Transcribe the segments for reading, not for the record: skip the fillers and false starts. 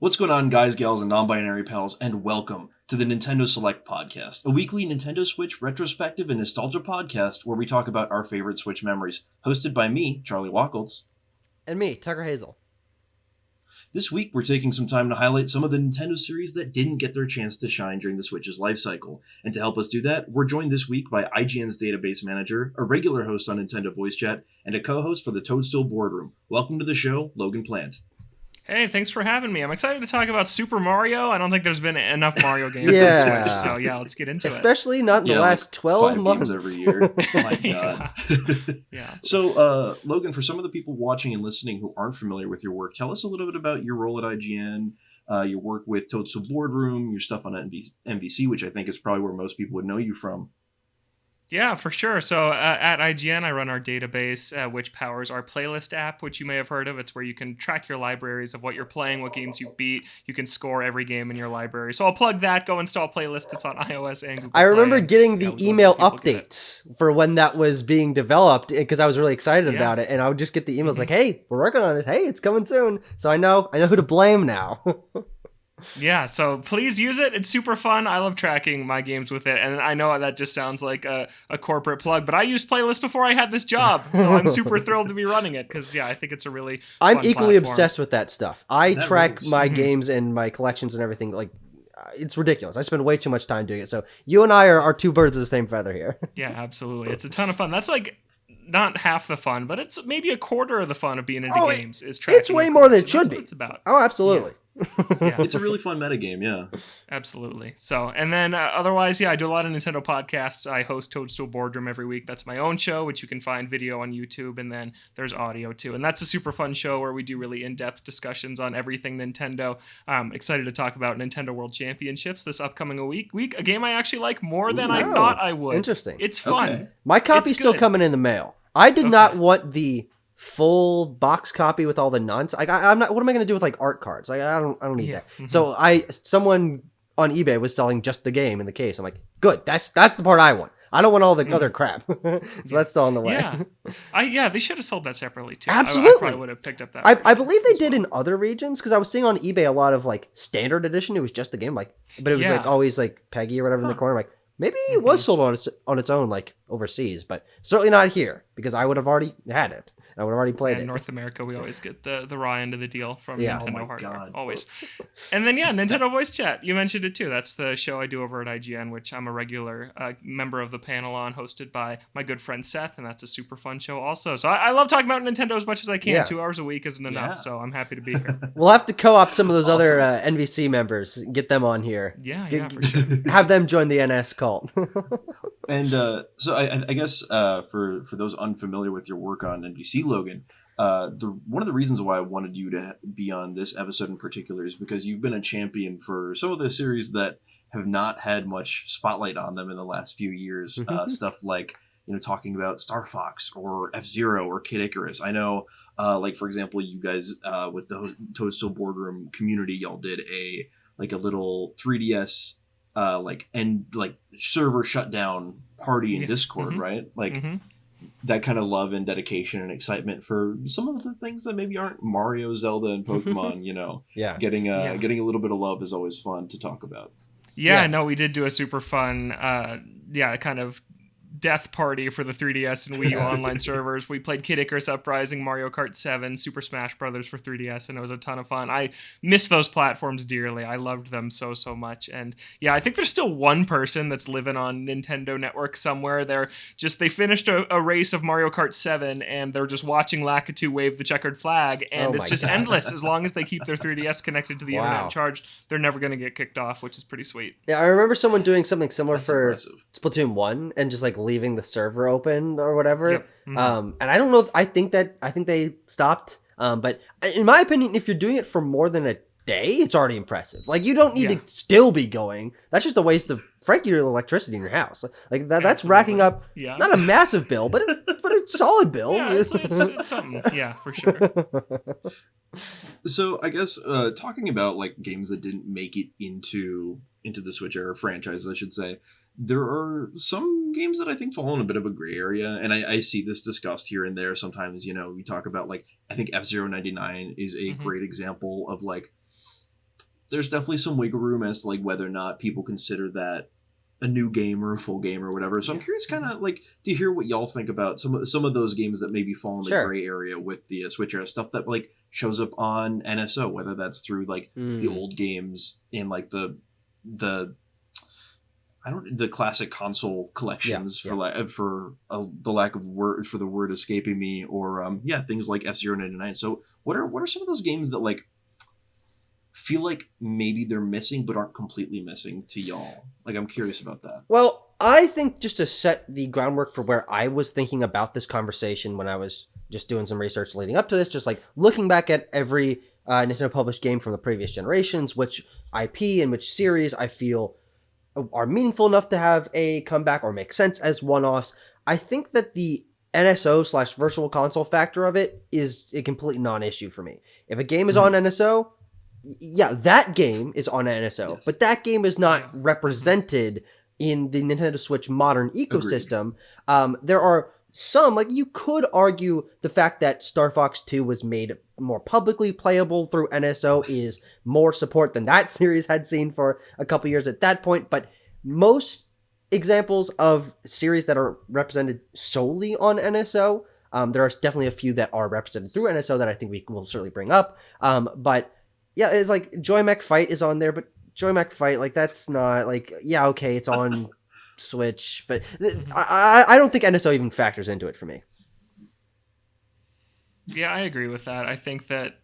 What's going on, guys, gals, and non-binary pals, and welcome to the Nintendo Select Podcast, a weekly Nintendo Switch retrospective and nostalgia podcast where we talk about our favorite Switch memories, hosted by me, Charlie Wacholz. And me, Tucker Hazell. This week, we're taking some time to highlight some of the Nintendo series that didn't get their chance to shine during the Switch's life cycle. And to help us do that, we're joined this week by IGN's database manager, a regular host on Nintendo Voice Chat, and a co-host for the Toadstool Boardroom. Welcome to the show, Logan Plant. Hey, thanks for having me. I'm excited to talk about Super Mario. I don't think there's been enough Mario games on Yeah. Switch, so yeah, let's get into Especially not in the last 12 5 months. games every year. My God. Yeah. So, Logan, for some of the people watching and listening who aren't familiar with your work, tell us a little bit about your role at IGN, your work with Toadstool Boardroom, your stuff on NBC, which I think is probably where most people would know you from. Yeah, for sure. So at IGN, I run our database, which powers our playlist app, which you may have heard of. It's where you can track your libraries of what you're playing, what games you've beat. You can score every game in your library. So I'll plug that. Go install playlist. It's on iOS and Google I remember Play. getting the That was email when people get it. updates for when that was being developed because I was really excited about it. And I would just get the emails like, hey, we're working on it. Hey, it's coming soon. So I know who to blame now. Yeah, so please use it. It's super fun. I love tracking my games with it. And I know that just sounds like a corporate plug, but I used Playlist before I had this job. So I'm super thrilled to be running it because, yeah, I think it's a really I'm fun equally platform. obsessed with that stuff. I That track rules. my games and my collections and everything. Like, it's ridiculous. I spend way too much time doing it. So you and I are two birds of the same feather here. Yeah, absolutely. It's a ton of fun. That's like not half the fun, but it's maybe a quarter of the fun of being into games is tracking. It's way your more than it collection. should That's be. what it's about. Oh, absolutely. Yeah. It's a really fun metagame, yeah. Absolutely. So, and then otherwise, yeah, I do a lot of Nintendo podcasts. I host Toadstool Boardroom every week. That's my own show, which you can find video on YouTube, and then there's audio too. And that's a super fun show where we do really in-depth discussions on everything Nintendo. I'm excited to talk about Nintendo World Championships this upcoming week. A game I actually like more than I Ooh. thought I would. Interesting. It's fun. Okay. My copy's It's still good. coming in the mail. I did Okay. not want the full box copy with all the nonsense. Like, I'm not. What am I going to do with like art cards? Like, I don't need Yeah. that. So someone on eBay was selling just the game in the case. I'm like, good. That's the part I want. I don't want all the other crap. So that's still on the way. Yeah. They should have sold that separately too. Absolutely. I probably would have picked up that. I believe they as did well. in other regions because I was seeing on eBay a lot of like standard edition. It was just the game, like, but it was like Yeah. always like Peggy or whatever in the corner. Like maybe it was sold on its own like overseas, but certainly not here because I would have already had it. I would have already played In it. North America, we always get the raw end of the deal from Yeah. Nintendo Oh my hardware. God. Always. And then, yeah, Nintendo Voice Chat. You mentioned it too. That's the show I do over at IGN, which I'm a regular member of the panel on, hosted by my good friend Seth, and that's a super fun show also. So I love talking about Nintendo as much as I can. Yeah. 2 hours a week isn't enough, Yeah. so I'm happy to be here. We'll have to co-opt some of those other NVC members, get them on here. Yeah, for sure. Have them join the NS cult. And so I guess for those unfamiliar with your work on NBC, Logan, one of the reasons why I wanted you to be on this episode in particular is because you've been a champion for some of the series that have not had much spotlight on them in the last few years. Stuff like, talking about Star Fox or F-Zero or Kid Icarus. I know, like, for example, you guys with the Toadstool Boardroom community, y'all did a little 3DS server shutdown party in Discord, right? Like that kind of love and dedication and excitement for some of the things that maybe aren't Mario, Zelda, and Pokemon. Yeah. Getting a little bit of love is always fun to talk about. Yeah, no, we did do a super fun, kind of death party for the 3DS and Wii U online servers. We played Kid Icarus Uprising, Mario Kart 7, Super Smash Brothers for 3DS, and it was a ton of fun. I miss those platforms dearly. I loved them so much. And yeah, I think there's still one person that's living on Nintendo Network somewhere. They finished a race of Mario Kart 7 and they're just watching Lakitu wave the checkered flag, and it's just endless. As long as they keep their 3DS connected to the internet and charged, they're never going to get kicked off, which is pretty sweet. Yeah, I remember someone doing something similar That's for impressive. Splatoon 1 and just like leaving the server open or whatever. Yep. And I don't know if I think they stopped. But in my opinion, if you're doing it for more than a day, it's already impressive. Like, you don't need to still be going. That's just a waste of, frankly, your electricity in your house. Like that's racking up not a massive bill, but a solid bill. Yeah, it's something. Yeah, for sure. So I guess talking about like games that didn't make it into the Switch era franchise, I should say, there are some games that I think fall in a bit of a gray area, and I see this discussed here and there. Sometimes, we talk about, like, I think F-Zero 99 is a great example of, like, there's definitely some wiggle room as to like whether or not people consider that a new game or a full game or whatever. So I'm curious kind of like to hear what y'all think about some of those games that maybe fall in the gray area with the Switch era stuff that like shows up on NSO, whether that's through like the old games in like the the classic console collections the lack of word for the word escaping me, or things like F-Zero 99. So what are some of those games that like feel like maybe they're missing but aren't completely missing to y'all? Like, I'm curious about that. Well, I think just to set the groundwork for where I was thinking about this conversation when I was just doing some research leading up to this, just like looking back at every Nintendo published game from the previous generations, which IP and which series I feel are meaningful enough to have a comeback or make sense as one-offs. I think that the NSO/virtual console factor of it is a complete non-issue for me. If a game is on NSO, yeah, that game is on NSO, but that game is not represented in the Nintendo Switch modern ecosystem. There are some, like you could argue the fact that Star Fox 2 was made more publicly playable through NSO is more support than that series had seen for a couple years at that point, but most examples of series that are represented solely on NSO, there are definitely a few that are represented through NSO that I think we will certainly bring up, but yeah, it's like Joy Mac Fight is on there, but Joy Mac Fight, like, that's not, like, yeah, okay, it's on Switch, but I don't think NSO even factors into it for me. Yeah, I agree with that. I think that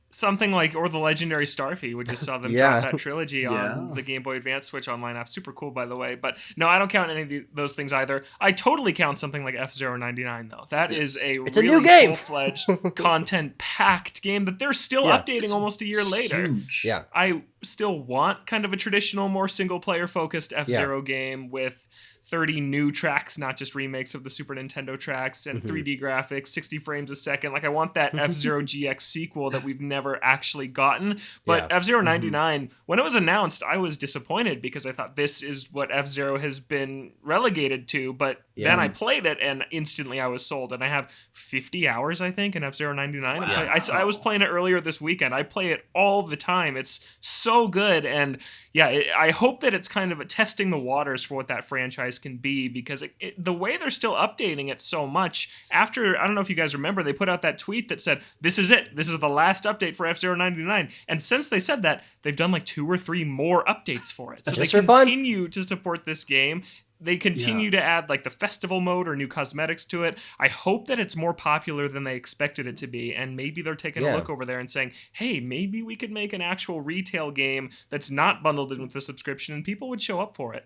something like, or the legendary Starfy, we just saw them drop that trilogy on the Game Boy Advance Switch Online app. Super cool, by the way. But no, I don't count any of those things either. I totally count something like F-Zero 99, though. That is it's really a new game. Full-fledged, content-packed game that they're still updating almost a year later. Huge. Yeah. I still want kind of a traditional, more single-player focused F-Zero game with 30 new tracks, not just remakes of the Super Nintendo tracks, and 3D graphics, 60 frames a second. Like, I want that F-Zero GX sequel that we've never actually gotten. But F-Zero 99, when it was announced, I was disappointed because I thought this is what F-Zero has been relegated to. But then I played it, and instantly I was sold. And I have 50 hours, I think, in F-Zero 99. Wow. I was playing it earlier this weekend. I play it all the time. It's so good. And yeah, I hope that it's kind of testing the waters for what that franchise can be, because the way they're still updating it so much after, I don't know if you guys remember, they put out that tweet that said, this is it. This is the last update for F-Zero 99. And since they said that, they've done like 2 or 3 more updates for it. So they continue to support this game. They continue to add like the festival mode or new cosmetics to it. I hope that it's more popular than they expected it to be. And maybe they're taking a look over there and saying, hey, maybe we could make an actual retail game that's not bundled in with the subscription and people would show up for it.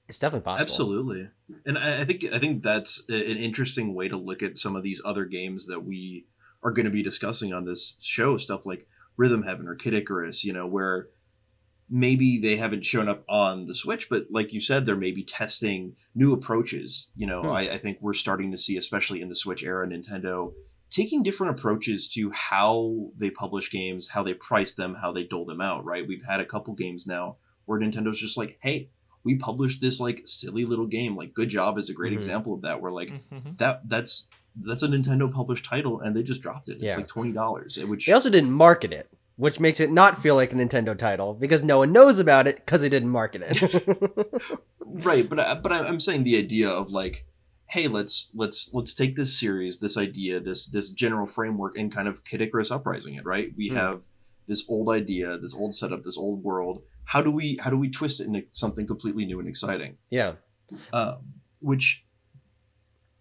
It's definitely possible. Absolutely. And I think that's an interesting way to look at some of these other games that we are going to be discussing on this show, stuff like Rhythm Heaven or Kid Icarus, where maybe they haven't shown up on the Switch, but like you said, they're maybe testing new approaches. I think we're starting to see, especially in the Switch era, Nintendo taking different approaches to how they publish games, how they price them, how they dole them out, right? We've had a couple games now where Nintendo's just like, hey, we published this like silly little game. Like Good Job is a great example of that, where like that's a Nintendo published title and they just dropped it. It's like $20. Which they also didn't market it, which makes it not feel like a Nintendo title because no one knows about it because they didn't market it. Right, but I'm saying the idea of like, hey, let's take this series, this idea, this general framework, and kind of Kid Icarus Uprising it. Right, we have this old idea, this old setup, this old world. How do we twist it into something completely new and exciting? Yeah, which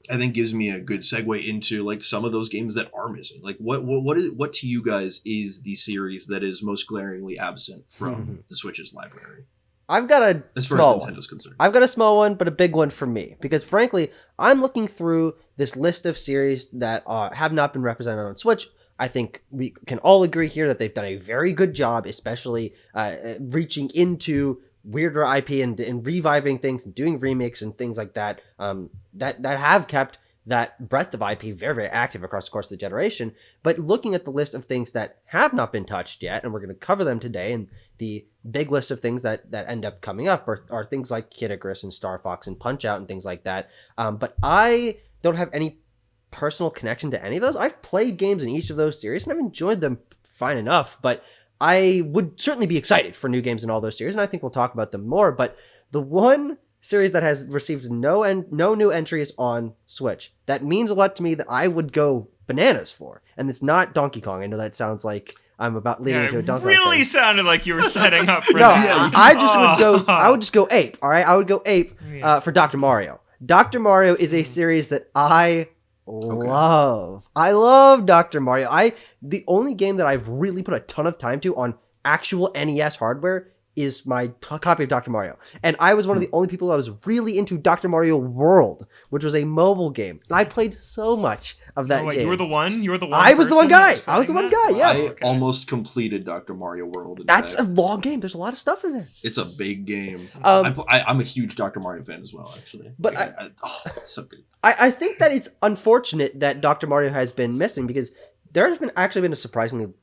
I think gives me a good segue into like some of those games that are missing. Like what to you guys is the series that is most glaringly absent from the Switch's library? I've got a as far as Nintendo's concerned. I've got a small one, but a big one for me because frankly, I'm looking through this list of series that have not been represented on Switch. I think we can all agree here that they've done a very good job, especially reaching into weirder IP and reviving things and doing remakes and things like that, that have kept that breadth of IP very, very active across the course of the generation. But looking at the list of things that have not been touched yet, and we're going to cover them today, and the big list of things that end up coming up are things like Kid Icarus and Star Fox and Punch-Out and things like that. But I don't have any personal connection to any of those. I've played games in each of those series and I've enjoyed them fine enough, but I would certainly be excited for new games in all those series, and I think we'll talk about them more. But the one series that has received no new entries on Switch, that means a lot to me, that I would go bananas for, and it's not Donkey Kong. I know that sounds like I'm about leading into a Donkey Kong. It really thing. sounded like you were setting up for No, that. I just would go. I would just go ape. All right, I would go ape for Dr. Mario. Dr. Mario is a series that I love. I love Dr. Mario. The only game that I've really put a ton of time to on actual NES hardware is my copy of Dr. Mario. And I was one of the only people that was really into Dr. Mario World, which was a mobile game. And I played so much of that game. You were the one? You were the one I was the one guy. I was the one guy, yeah. I almost completed Dr. Mario World. That's a long game. There's a lot of stuff in there. It's a big game. I'm a huge Dr. Mario fan as well, actually. But it's so good. I think that it's unfortunate that Dr. Mario has been missing, because there has actually been a surprisingly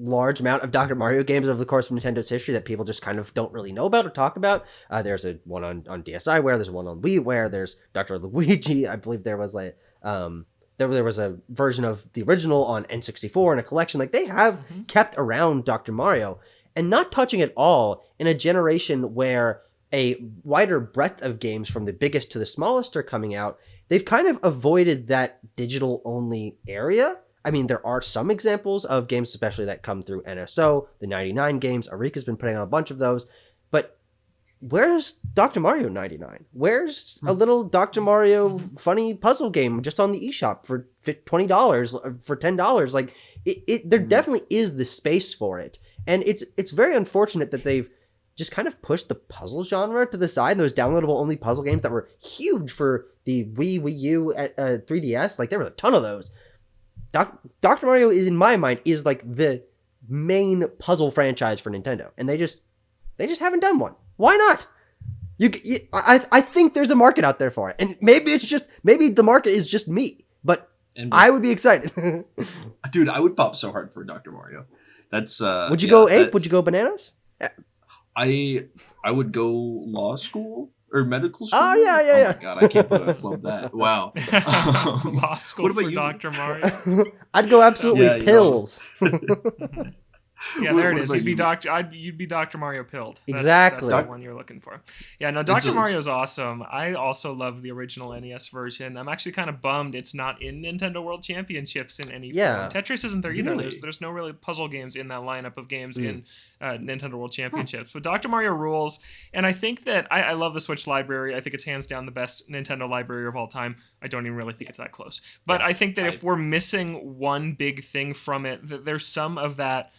large amount of Dr. Mario games over the course of Nintendo's history that people just kind of don't really know about or talk about. There's a one on DSiWare, there's one on WiiWare, there's Dr. Luigi. I believe there was like there was a version of the original on N64 in a collection. Like, they have kept around Dr. Mario and not touching it all in a generation where a wider breadth of games from the biggest to the smallest are coming out. They've kind of avoided that digital only area. I mean, there are some examples of games, especially that come through NSO, the 99 games. Arika's been putting out a bunch of those. But where's Dr. Mario 99? Where's a little Dr. Mario funny puzzle game just on the eShop for $20, for $10? Like, there definitely is the space for it. And it's very unfortunate that they've just kind of pushed the puzzle genre to the side. Those downloadable only puzzle games that were huge for the Wii U, 3DS. Like, there were a ton of those. Dr. Mario is, in my mind, is like the main puzzle franchise for Nintendo, and they just haven't done one. Why not? I think there's a market out there for it, and maybe the market is just me, but I would be excited. Dude, I would pop so hard for Dr. Mario. That's would you go ape? Would you go bananas? I would go law school or medical school. Oh yeah. Oh my god, I can't believe I flubbed that. Wow. Law school what about for you? Dr. Mario. I'd go absolutely pills. Yeah, there it is. You'd You'd be Dr. Mario pilled. Exactly. That's the one you're looking for. Yeah, no, Dr. Mario's awesome. I also love the original NES version. I'm actually kind of bummed it's not in Nintendo World Championships in any form. Tetris isn't there either. Really? There's no really puzzle games in that lineup of games in Nintendo World Championships. But Dr. Mario rules, and I think that I love the Switch library. I think it's hands down the best Nintendo library of all time. I don't even really think it's that close. But I think that if we're missing one big thing from it, that there's some of that,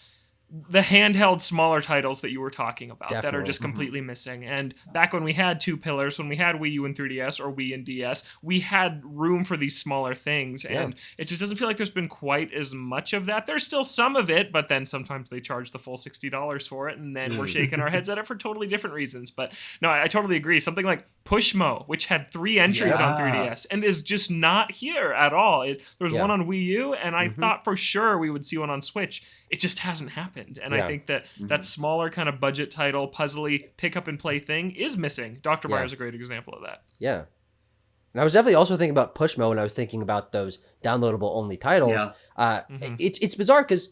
the handheld smaller titles that you were talking about that are just completely missing. And back when we had two pillars, when we had Wii U and 3DS or Wii and DS, we had room for these smaller things. And it just doesn't feel like there's been quite as much of that. There's still some of it, but then sometimes they charge the full $60 for it. And then we're shaking our heads at it for totally different reasons. But no, I totally agree. Something like Pushmo, which had 3 entries on 3DS and is just not here at all. There was one on Wii U, and I thought for sure we would see one on Switch. It just hasn't happened. And I think that that smaller kind of budget title, puzzly, pick up and play thing is missing. Dr. Mario's a great example of that. Yeah. And I was definitely also thinking about Pushmo when I was thinking about those downloadable only titles. Yeah. It's bizarre because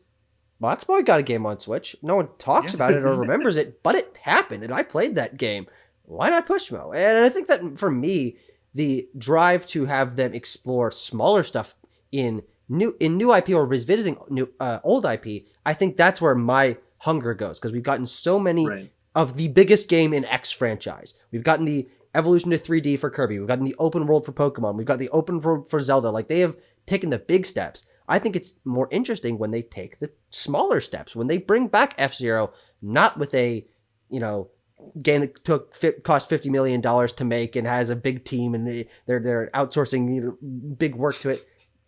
Box Boy got a game on Switch. No one talks about it or remembers it, but it happened, and I played that game. Why not Pushmo? And I think that for me, the drive to have them explore smaller stuff in new IP or revisiting old IP, I think that's where my hunger goes, because we've gotten so many of the biggest game in X franchise. We've gotten the evolution to 3D for Kirby. We've gotten the open world for Pokemon. We've got the open world for Zelda. Like, they have taken the big steps. I think it's more interesting when they take the smaller steps, when they bring back F-Zero, not with a, game that cost $50 million to make and has a big team and they're outsourcing big work to it,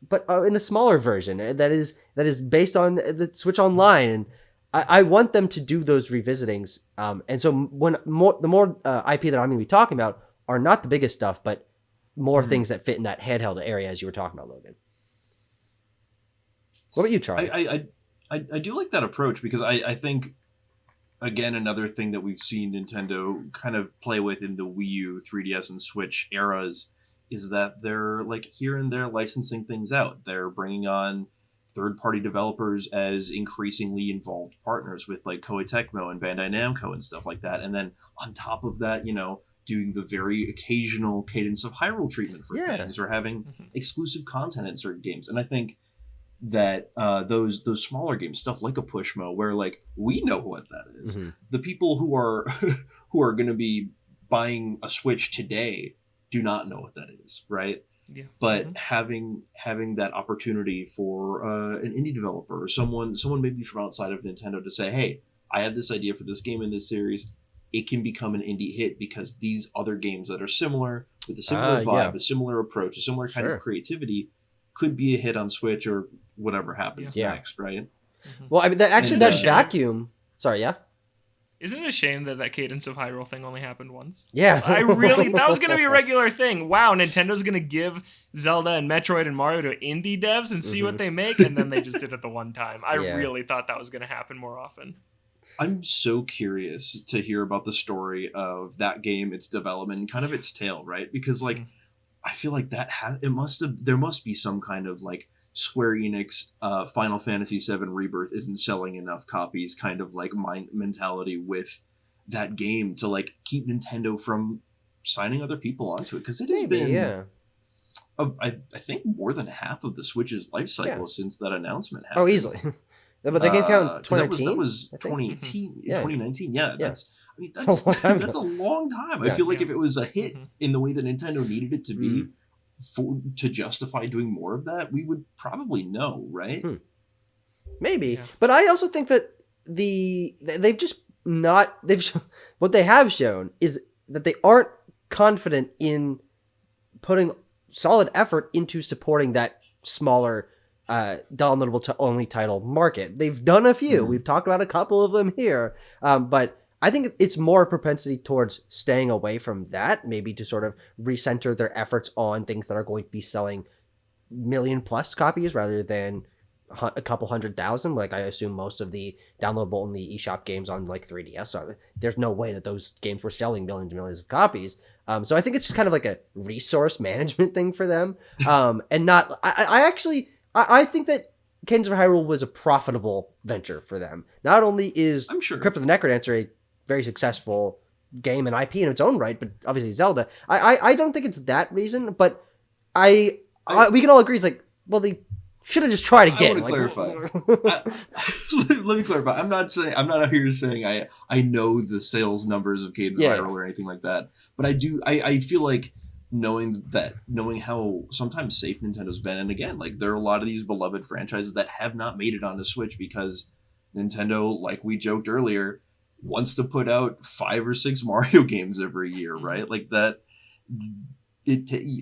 but in a smaller version that is based on the Switch Online. And I want them to do those revisitings. And so the more IP that I'm going to be talking about are not the biggest stuff, but more things that fit in that handheld area, as you were talking about, Logan. What about you, Charlie? I do like that approach, because I think, again, another thing that we've seen Nintendo kind of play with in the Wii U, 3DS, and Switch eras is that they're like here and there licensing things out. They're bringing on third-party developers as increasingly involved partners with like Koei Tecmo and Bandai Namco and stuff like that. And then on top of that, doing the very occasional Cadence of Hyrule treatment for things, or having exclusive content in certain games. And I think that those smaller games, stuff like a Pushmo, where like we know what that is. The people who are going to be buying a Switch today do not know what that is, right? Yeah. But having that opportunity for an indie developer or someone maybe from outside of Nintendo to say, hey, I had this idea for this game in this series, it can become an indie hit because these other games that are similar, with a similar vibe, a similar approach, a similar kind of creativity, could be a hit on Switch or whatever happens next, right? Well, I mean, that vacuum. Sorry, yeah. Isn't it a shame that Cadence of Hyrule thing only happened once? Yeah. That was going to be a regular thing. Wow, Nintendo's going to give Zelda and Metroid and Mario to indie devs and see what they make, and then they just did it the one time. I really thought that was going to happen more often. I'm so curious to hear about the story of that game, its development, and kind of its tale, right? Because like I feel like there must be some kind of like Square Enix Final Fantasy VII Rebirth isn't selling enough copies kind of like mentality with that game to like keep Nintendo from signing other people onto it, because it has been I think more than half of the Switch's life cycle since that announcement happened. Oh, easily. But they can count 2019. That was 2018, 2019. Yeah, that's a long time. Yeah. I feel like if it was a hit in the way that Nintendo needed it to be to justify doing more of that, we would probably know, right? Maybe. Yeah. But I also think that what they have shown is that they aren't confident in putting solid effort into supporting that smaller downloadable to only title market. They've done a few. We've talked about a couple of them here. But I think it's more propensity towards staying away from that, maybe to sort of recenter their efforts on things that are going to be selling million plus copies rather than a couple 100,000. Like I assume most of the downloadable only eShop games on like 3DS. So there's no way that those games were selling millions and millions of copies. So I think it's just kind of like a resource management thing for them. And not, I think that Cadence of Hyrule was a profitable venture for them. Not only is Crypt of the Necrodancer a very successful game and IP in its own right, but obviously Zelda. I don't think it's that reason, but we can all agree it's like, well, they should have just tried again. I want to clarify. Let me clarify. I'm not out here saying I know the sales numbers of Cadence of Hyrule or anything like that, but I feel like knowing how sometimes safe Nintendo's been, and again, like there are a lot of these beloved franchises that have not made it onto Switch because Nintendo, like we joked earlier, wants to put out 5 or 6 Mario games every year, right? Like that.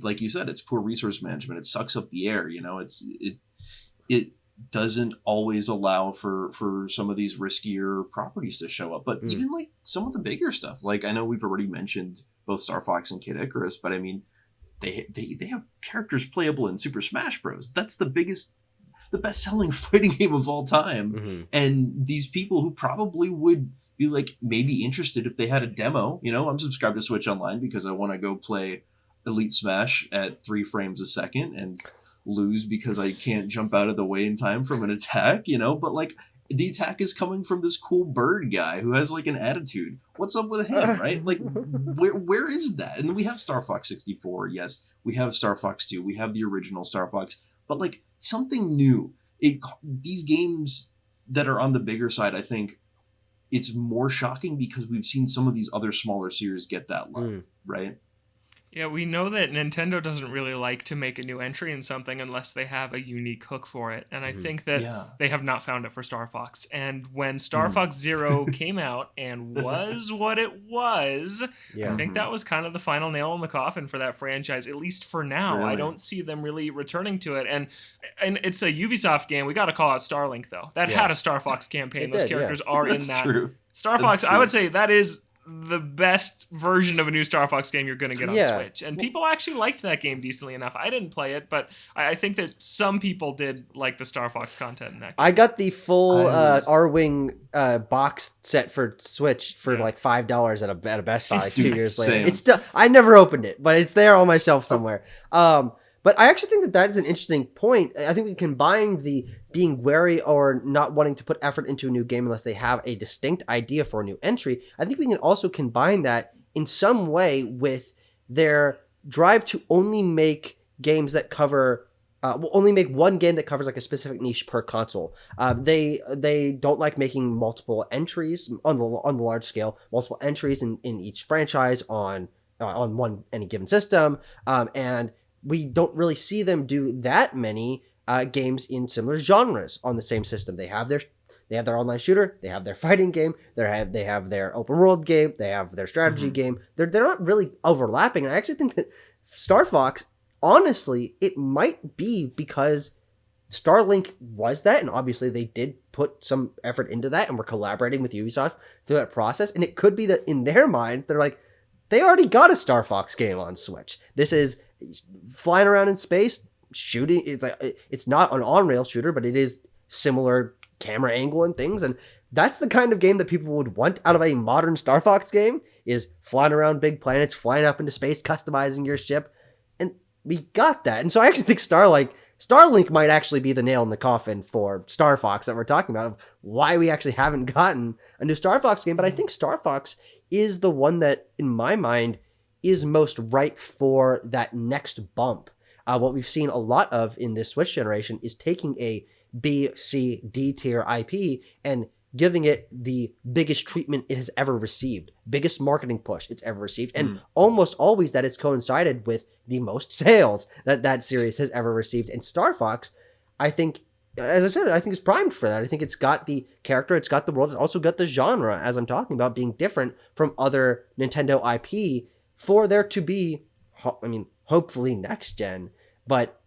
Like you said, it's poor resource management. It sucks up the air. It doesn't always allow for some of these riskier properties to show up. But even like some of the bigger stuff, like I know we've already mentioned both Star Fox and Kid Icarus, but I mean, they have characters playable in Super Smash Bros. That's the best-selling fighting game of all time. And these people who probably would be like maybe interested if they had a demo, I'm subscribed to Switch Online because I want to go play Elite Smash at 3 frames a second and lose because I can't jump out of the way in time from an attack, but like the attack is coming from this cool bird guy who has like an attitude. What's up with him, right? Like where is that? And we have Star Fox 64. Yes, we have Star Fox 2. We have the original Star Fox, but like something new. These games that are on the bigger side, I think it's more shocking because we've seen some of these other smaller series get that love, right? Yeah, we know that Nintendo doesn't really like to make a new entry in something unless they have a unique hook for it. And I think that they have not found it for Star Fox. And when Star Fox Zero came out and was what it was, I think that was kind of the final nail in the coffin for that franchise, at least for now. Really? I don't see them really returning to it. And it's a Ubisoft game. We got to call out Starlink, though. That had a Star Fox campaign. Those characters are in that. True. Star Fox, I would say that is the best version of a new Star Fox game you're going to get on Switch. And people actually liked that game decently enough. I didn't play it, but I think that some people did like the Star Fox content in that game. I got the full R-Wing box set for Switch for like $5 at a Best Buy like 2 years later. It's still, I never opened it, but it's there on my shelf somewhere. But I actually think that that is an interesting point. I think we combine the being wary or not wanting to put effort into a new game unless they have a distinct idea for a new entry. I think we can also combine that in some way with their drive to only make games that cover will only make one game that covers like a specific niche per console. They don't like making multiple entries on the large scale, multiple entries in each franchise on one any given system, and we don't really see them do that many games in similar genres on the same system. They have their online shooter, they have their fighting game, they have their open world game, they have their strategy game. They're not really overlapping, and I actually think that Star Fox, honestly, it might be because Starlink was that, and obviously they did put some effort into that, and we're collaborating with Ubisoft through that process. And it could be that in their minds, they're like, they already got a Star Fox game on Switch. This is flying around in space, shooting. It's not an on-rail shooter, but it is similar camera angle and things, and that's the kind of game that people would want out of a modern Star Fox game, is flying around big planets, flying up into space, customizing your ship. We got that. And so I actually think Starlink might actually be the nail in the coffin for Star Fox that we're talking about, of why we actually haven't gotten a new Star Fox game. But I think Star Fox is the one that, in my mind, is most ripe for that next bump. What we've seen a lot of in this Switch generation is taking a B, C, D tier IP and giving it the biggest treatment it has ever received, biggest marketing push it's ever received, and almost always that has coincided with the most sales that series has ever received. And Star Fox, I think, as I said, I think it's primed for that. I think it's got the character, it's got the world, it's also got the genre, as I'm talking about, being different from other Nintendo IP for there to be, hopefully next gen, but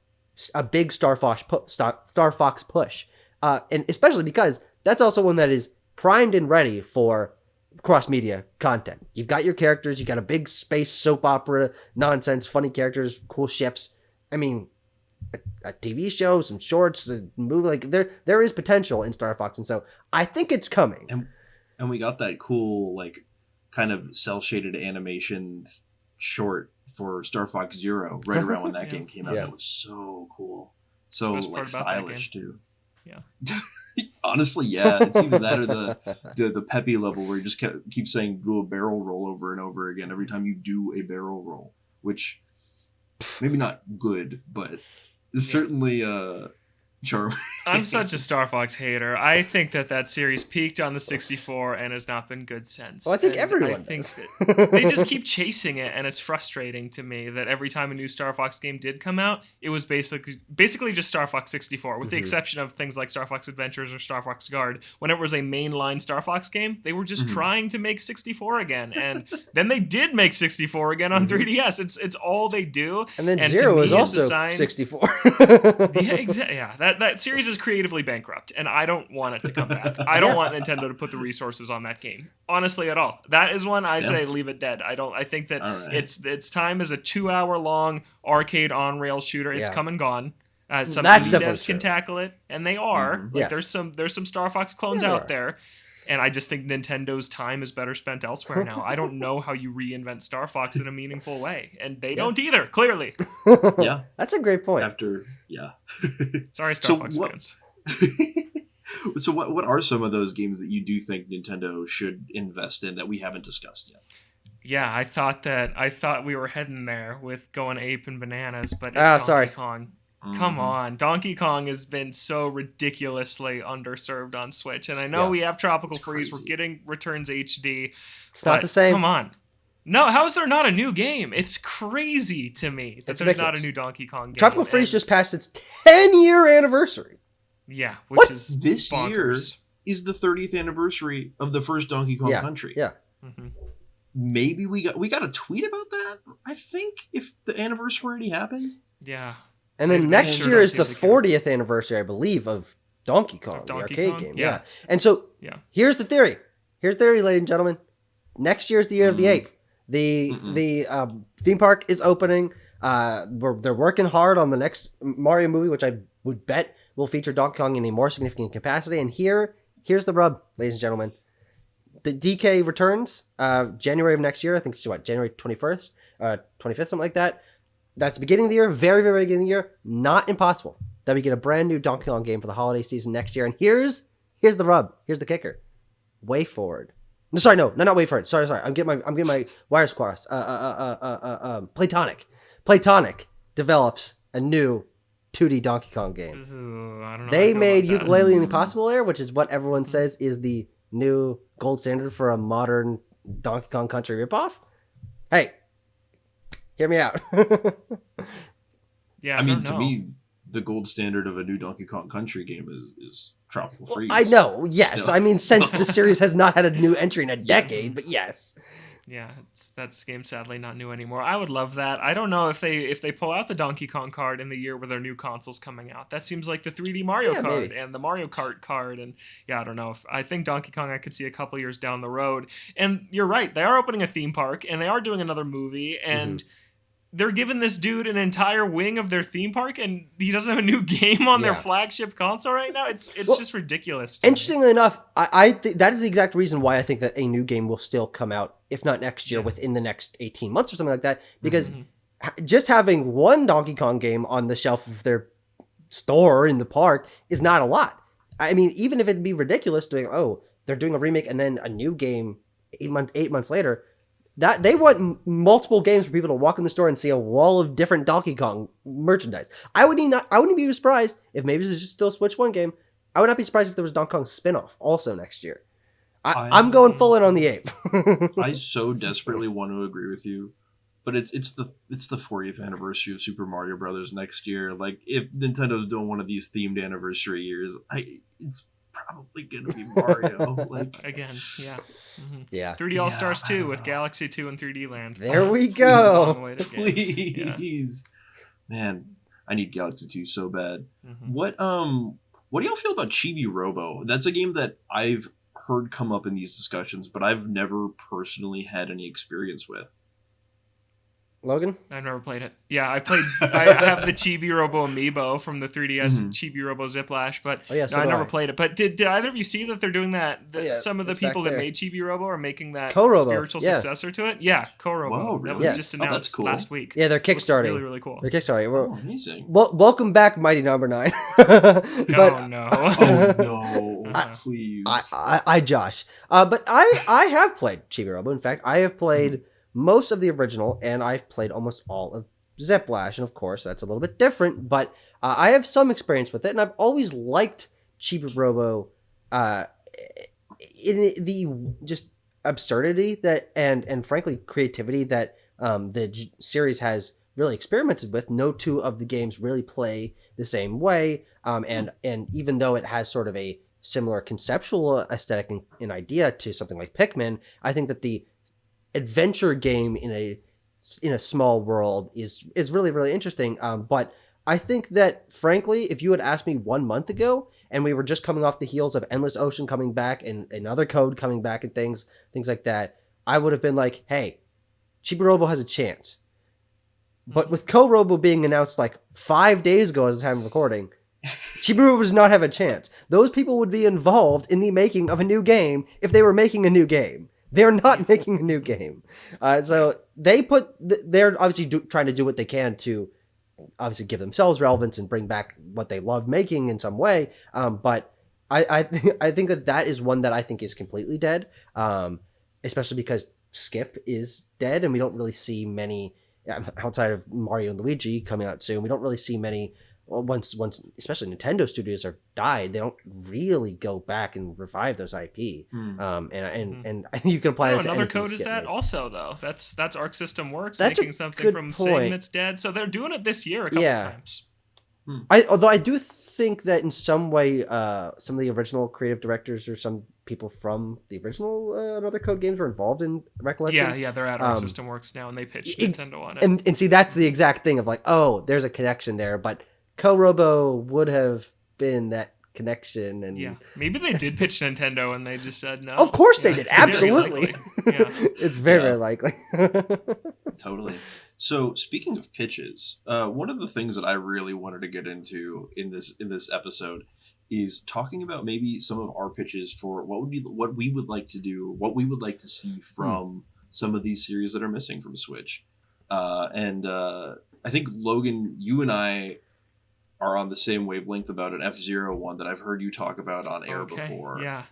a big Star Fox push. And especially because that's also one that is primed and ready for cross-media content. You've got your characters, you got a big space soap opera, nonsense, funny characters, cool ships. I mean, a TV show, some shorts, a movie, like there is potential in Star Fox, and so I think it's coming. And we got that cool, like, kind of cel-shaded animation short for Star Fox Zero right around when that game came out. That was so cool. So, like, stylish too. Yeah. Honestly, yeah. It's either that or the peppy level where you just keep saying do a barrel roll over and over again every time you do a barrel roll, which maybe not good, but is certainly charming. I'm such a Star Fox hater. I think that series peaked on the 64 and has not been good since. Well, I think everyone I think that they just keep chasing it, and it's frustrating to me that every time a new Star Fox game did come out, it was basically just Star Fox 64, with the exception of things like Star Fox Adventures or Star Fox Guard. Whenever it was a mainline Star Fox game, they were just trying to make 64 again, and then they did make 64 again on 3DS. It's all they do. And then Zero was also 64. Yeah, exactly. Yeah, that series is creatively bankrupt, and I don't want it to come back. I don't want Nintendo to put the resources on that game, honestly, at all. That is one I say leave it dead. I think that its time as a 2-hour long arcade on-rail shooter. It's come and gone. Some indie devs can tackle it, and they are. There's some Star Fox clones out there. And I just think Nintendo's time is better spent elsewhere now. I don't know how you reinvent Star Fox in a meaningful way. And they don't either, clearly. Yeah. That's a great point. Sorry, Star Fox fans. So what are some of those games that you do think Nintendo should invest in that we haven't discussed yet? Yeah, I thought we were heading there with going ape and bananas, but it's Donkey Kong. Come on. Donkey Kong has been so ridiculously underserved on Switch. And I know we have Tropical Freeze. We're getting Returns HD. It's not the same. Come on. No, how is there not a new game? It's crazy to me that there's not a new Donkey Kong game. Tropical Freeze just passed its 10-year anniversary. Yeah, which is this bonkers. year is the 30th anniversary of the first Donkey Kong Country. Yeah. Maybe we got a tweet about that, I think, if the anniversary already happened. Yeah. And then next year is the 40th anniversary, I believe, of Donkey Kong, the arcade game. Yeah. And so here's the theory. Here's the theory, ladies and gentlemen. Next year is the year of the ape. The theme park is opening. They're working hard on the next Mario movie, which I would bet will feature Donkey Kong in a more significant capacity. And here's the rub, ladies and gentlemen. The DK returns January of next year. I think it's January 21st, 25th, something like that. that's beginning of the year, very, very beginning of the year, not impossible that we get a brand new Donkey Kong game for the holiday season next year. And here's the rub. Here's the kicker. Way Forward. No, sorry, no, not Way Forward. Sorry. I'm getting my wires crossed. Platonic develops a new 2D Donkey Kong game. Ooh, I don't know They made Yooka-Laylee and Impossible Lair, which is what everyone says is the new gold standard for a modern Donkey Kong Country ripoff. Hey, hear me out. Yeah, I mean, to me, the gold standard of a new Donkey Kong Country game is Tropical Freeze. I know, yes. Still. I mean, since the series has not had a new entry in a decade, but yes. Yeah, that game's sadly not new anymore. I would love that. I don't know if they pull out the Donkey Kong card in the year where their new console's coming out. That seems like the 3D Mario card maybe. and the Mario Kart card. And yeah, I don't know. I think Donkey Kong I could see a couple years down the road. And you're right. They are opening a theme park and they are doing another movie. And they're giving this dude an entire wing of their theme park and he doesn't have a new game on their flagship console right now. It's just ridiculous. Interestingly enough, I think that is the exact reason why I think that a new game will still come out, if not next year, within the next 18 months or something like that. Because just having one Donkey Kong game on the shelf of their store in the park is not a lot. I mean, even if it'd be ridiculous doing, they're doing a remake and then a new game 8 months later, that they want multiple games for people to walk in the store and see a wall of different Donkey Kong merchandise. I wouldn't be surprised if maybe this is just still a Switch 1 game. I would not be surprised if there was a Donkey Kong spin-off also next year. I'm going full in on the ape. I so desperately want to agree with you, but it's the 40th anniversary of Super Mario Brothers next year. Like, if Nintendo's doing one of these themed anniversary years, it's probably gonna be Mario. Like, again, yeah. Yeah. 3D All Stars 2 with Galaxy 2 and 3D Land. There we go. Please. Man, I need Galaxy 2 so bad. What do y'all feel about Chibi Robo? That's a game that I've heard come up in these discussions, but I've never personally had any experience with. Logan? I've never played it. Yeah, I have the Chibi Robo amiibo from the 3DS Chibi Robo Ziplash, but I never played it. But did either of you see that they're doing that? Some of the people that made Chibi Robo are making that spiritual successor to it? Yeah, Co-Robo. Whoa, really? That was just announced last week. Yeah, they're kickstarting. Really, really cool. They're kickstarting. Amazing. Welcome back, Mighty Number 9. Oh, no. Oh, no. Please. Josh. But I have played Chibi Robo. In fact, I have played most of the original, and I've played almost all of Ziplash, and of course that's a little bit different, but I have some experience with it, and I've always liked Chibi Robo in the just absurdity that and frankly creativity that the series has really experimented with. No two of the games really play the same way, and even though it has sort of a similar conceptual aesthetic and idea to something like Pikmin, I think that the adventure game in a small world is really, really interesting. But I think that, frankly, if you had asked me 1 month ago and we were just coming off the heels of Endless Ocean coming back and another Code coming back and things like that, I would have been like, hey, Chibi Robo has a chance. But with Co-Robo being announced like 5 days ago as the time of recording, Chibi Robo does not have a chance. Those people would be involved in the making of a new game if they were making a new game. They're not making a new game. So they're obviously trying to do what they can to obviously give themselves relevance and bring back what they love making in some way. But I think that is one that I think is completely dead, especially because Skip is dead and we don't really see many, outside of Mario and Luigi coming out soon, we don't really see many. Once especially Nintendo studios are died, they don't really go back and revive those IP. And I think you can apply that to another Code is that also though. That's Arc System Works making something from Sing that's dead. So they're doing it this year a couple times. Although I do think that in some way, some of the original creative directors or some people from the original Another Code games were involved in Recollection. Yeah, they're at Arc System Works now, and they pitched Nintendo on it. And see, that's the exact thing of like, there's a connection there, but Co-Robo would have been that connection. And yeah, maybe they did pitch Nintendo and they just said no. Of course they did, absolutely. It's very, very likely. Totally. So speaking of pitches, one of the things that I really wanted to get into in this episode is talking about maybe some of our pitches for what we would like to do, what we would like to see from some of these series that are missing from Switch. I think Logan, you and I are on the same wavelength about an F-Zero one that I've heard you talk about on air before. Yeah.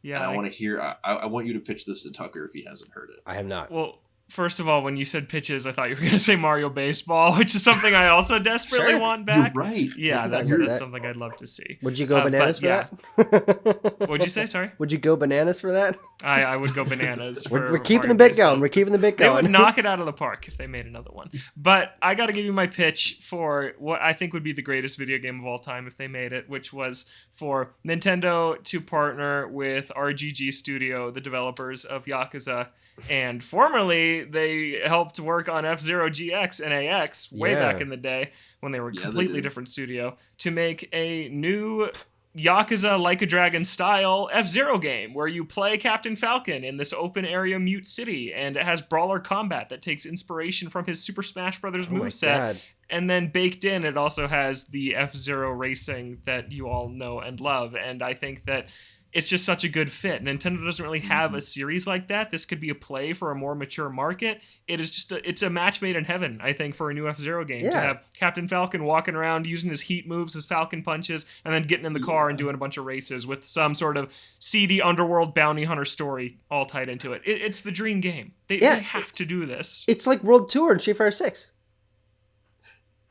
And I want to hear. I want you to pitch this to Tucker if he hasn't heard it. I have not. Well, first of all, when you said pitches, I thought you were going to say Mario Baseball, which is something I also desperately want back. You're right. Yeah, that's something I'd love to see. Would you go bananas for that? What'd you say? Sorry? Would you go bananas for that? I would go bananas. We're keeping the bit going. We're keeping the bit going. They would knock it out of the park if they made another one. But I got to give you my pitch for what I think would be the greatest video game of all time if they made it, which was for Nintendo to partner with RGG Studio, the developers of Yakuza. And formerly, they helped work on F-Zero GX and AX way back in the day when they were a completely different studio to make a new Yakuza Like a Dragon style F-Zero game where you play Captain Falcon in this open area mute city, and it has brawler combat that takes inspiration from his Super Smash Bros. Moveset. And then baked in, it also has the F-Zero racing that you all know and love. And I think that it's just such a good fit. Nintendo doesn't really have a series like that. This could be a play for a more mature market. It is just it's a match made in heaven, I think, for a new F-Zero game. To have Captain Falcon walking around using his heat moves, his Falcon punches, and then getting in the car and doing a bunch of races with some sort of seedy underworld bounty hunter story all tied into it. It's the dream game. They have to do this. It's like World Tour in Street Fighter 6.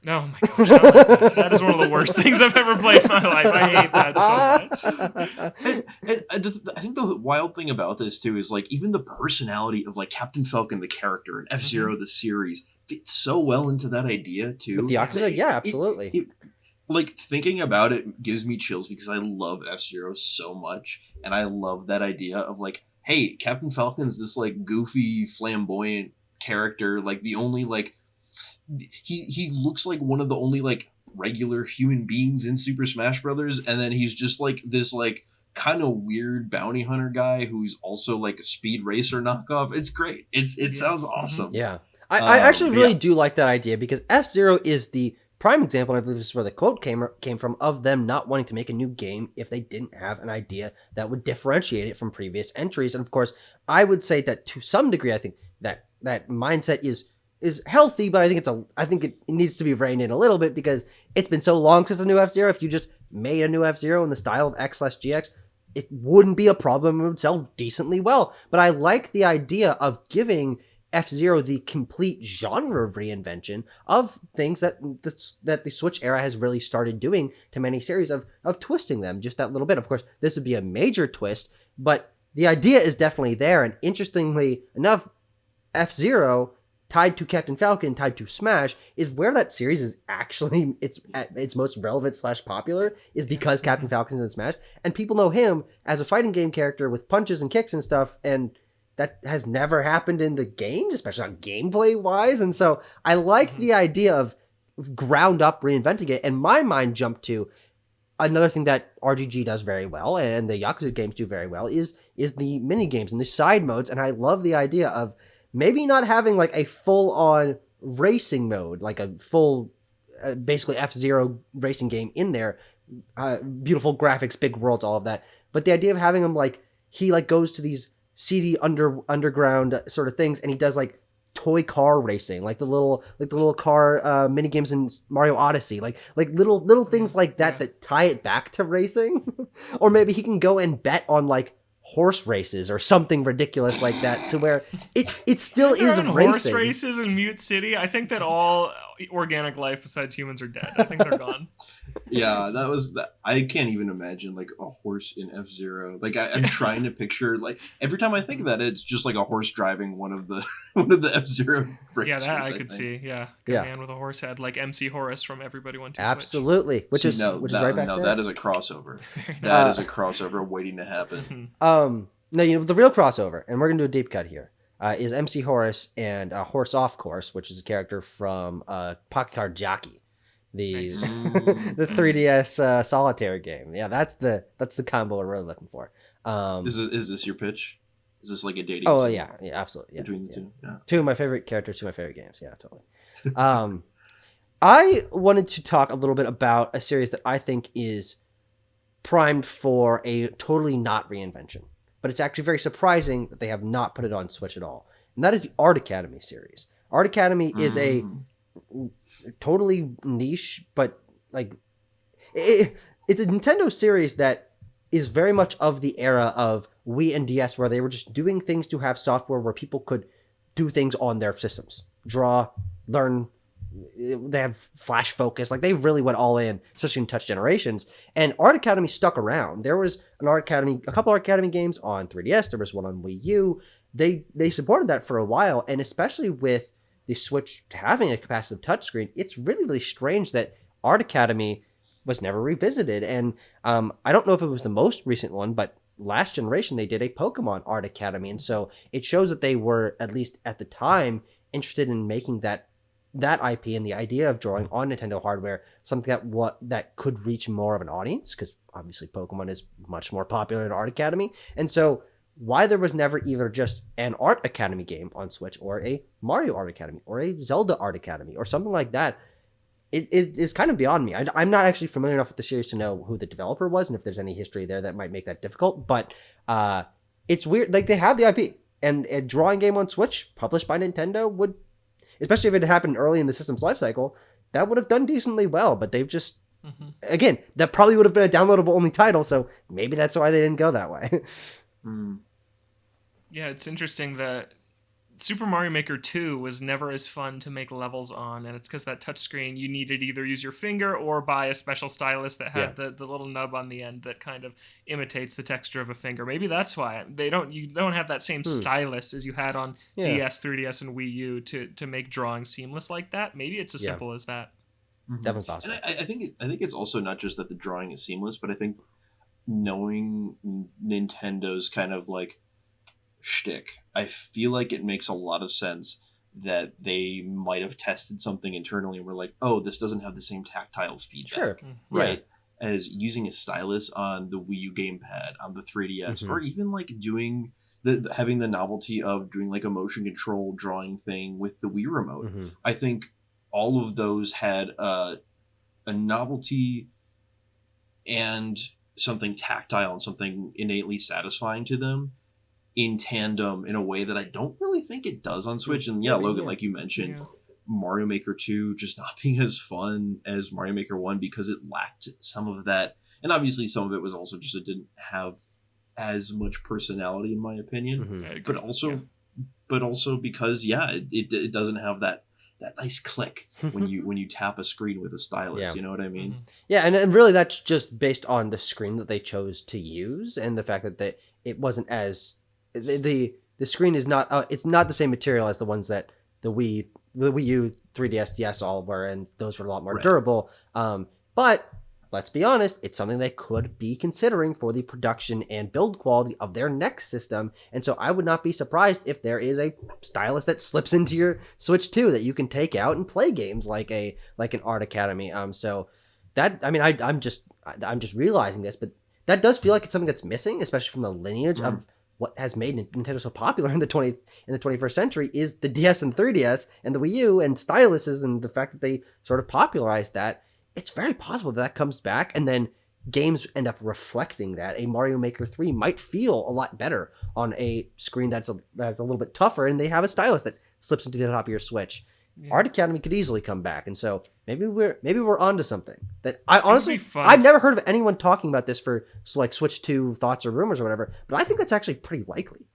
Oh my gosh, I don't like that. That is one of the worst things I've ever played in my life. I hate that so much. And I think the wild thing about this too is like even the personality of like Captain Falcon, the character, and F-Zero, the series, fits so well into that idea too. With the Yakuza, absolutely. Like thinking about it gives me chills because I love F-Zero so much, and I love that idea of like, hey, Captain Falcon's this like goofy, flamboyant character, like the only like. He looks like one of the only like regular human beings in Super Smash Brothers, and then he's just like this like kind of weird bounty hunter guy who's also like a speed racer knockoff. It's great. It sounds awesome. Yeah, I actually really do like that idea because F-Zero is the prime example. I believe this is where the quote came from of them not wanting to make a new game if they didn't have an idea that would differentiate it from previous entries. And of course, I would say that to some degree, I think that mindset is healthy, but I think it needs to be reined in a little bit because it's been so long since a new F-Zero. If you just made a new F-Zero in the style of X/GX, it wouldn't be a problem. It would sell decently well. But I like the idea of giving F-Zero the complete genre of reinvention of things that the Switch era has really started doing to many series of twisting them just that little bit. Of course, this would be a major twist, but the idea is definitely there. And interestingly enough, F-Zero tied to Captain Falcon, tied to Smash, is where that series is actually its most relevant / popular, is because Captain Falcon's in Smash, and people know him as a fighting game character with punches and kicks and stuff, and that has never happened in the games, especially on gameplay wise. And so I like the idea of ground up reinventing it, and my mind jumped to another thing that RGG does very well, and the Yakuza games do very well, is the mini games and the side modes, and I love the idea of maybe not having like a full-on racing mode, like a full, basically F-Zero racing game in there, beautiful graphics, big worlds, all of that. But the idea of having him like he like goes to these seedy underground sort of things, and he does like toy car racing, like the little car mini games in Mario Odyssey, like little things like that that tie it back to racing, or maybe he can go and bet on like horse races or something ridiculous like that, to where it still is racing. Horse races in Mute City. I think that all organic life besides humans are dead. I think they're gone. Yeah, that was that. I can't even imagine like a horse in F-Zero. Like I'm trying to picture, like every time I think of that, it's just like a horse driving one of the F-Zero racers. Yeah, that I could see. Yeah, man with a horse head, like MC Horus from Everybody Want to Switch. Absolutely, which is right back there. That is a crossover. That is a crossover waiting to happen. No, the real crossover, and we're gonna do a deep cut here. Is MC Horus and Horse Off Course, which is a character from Pocket Card Jockey, the 3DS solitaire game. Yeah, that's the combo we're really looking for. Is this your pitch? Is this like a dating? Oh yeah, absolutely. Yeah, between the two, yeah. Two of my favorite characters, two of my favorite games. Yeah, totally. I wanted to talk a little bit about a series that I think is primed for a totally not reinvention. But it's actually very surprising that they have not put it on Switch at all. And that is the Art Academy series. Art Academy is a totally niche, but like it's a Nintendo series that is very much of the era of Wii and DS, where they were just doing things to have software where people could do things on their systems, draw, learn. They have flash focus, like they really went all in, especially in touch generations. And Art Academy stuck around. There was a couple Art Academy games on 3DS. There was one on Wii U. They supported that for a while, and especially with the Switch having a capacitive touchscreen, it's really, really strange that Art Academy was never revisited. And I don't know if it was the most recent one, but last generation they did a Pokemon Art Academy, and so it shows that they were, at least at the time, interested in making that IP and the idea of drawing on Nintendo hardware something that could reach more of an audience, because obviously Pokemon is much more popular than Art Academy. And so why there was never either just an Art Academy game on Switch, or a Mario Art Academy, or a Zelda Art Academy, or something like that, it is kind of beyond me. I'm not actually familiar enough with the series to know who the developer was and if there's any history there that might make that difficult, but it's weird. Like, they have the IP, and a drawing game on Switch published by Nintendo would, especially if it happened early in the system's life cycle, that would have done decently well. But they've just, again, that probably would have been a downloadable only title, so maybe that's why they didn't go that way. Yeah, it's interesting that Super Mario Maker 2 was never as fun to make levels on, and it's because that touchscreen, you needed to either use your finger or buy a special stylus that had the little nub on the end that kind of imitates the texture of a finger. Maybe that's why you don't have that same stylus as you had on DS, 3DS, and Wii U to make drawing seamless like that. Maybe it's as simple as that. Definitely possible. And I think it's also not just that the drawing is seamless, but I think knowing Nintendo's kind of like shtick, I feel like it makes a lot of sense that they might have tested something internally and were like, oh, this doesn't have the same tactile feedback, right? As using a stylus on the Wii U gamepad, on the 3DS, or even like doing having the novelty of doing like a motion control drawing thing with the Wii remote. I think all of those had a novelty and something tactile and something innately satisfying to them in tandem in a way that I don't really think it does on Switch. And Logan, like you mentioned, Mario Maker 2 just not being as fun as Mario Maker 1 because it lacked some of that. And obviously some of it was also just it didn't have as much personality, in my opinion. But also because it doesn't have that nice click when you tap a screen with a stylus. You know what I mean? And really that's just based on the screen that they chose to use, and the fact that it wasn't as the screen is not it's not the same material as the ones that the Wii U, 3DS, DS all were, and those were a lot more durable. But let's be honest, it's something they could be considering for the production and build quality of their next system. And so I would not be surprised if there is a stylus that slips into your Switch 2 that you can take out and play games like an Art Academy. So that, I mean, I'm just realizing this, but that does feel like it's something that's missing, especially from the lineage of what has made Nintendo so popular in the 21st century is the DS and 3DS and the Wii U and styluses, and the fact that they sort of popularized that. It's very possible that comes back, and then games end up reflecting that. A Mario Maker 3 might feel a lot better on a screen that's a little bit tougher, and they have a stylus that slips into the top of your Switch. Art Academy could easily come back, and so maybe we're onto something that I honestly I've never heard of anyone talking about this for like Switch 2 thoughts or rumors or whatever, but I think that's actually pretty likely.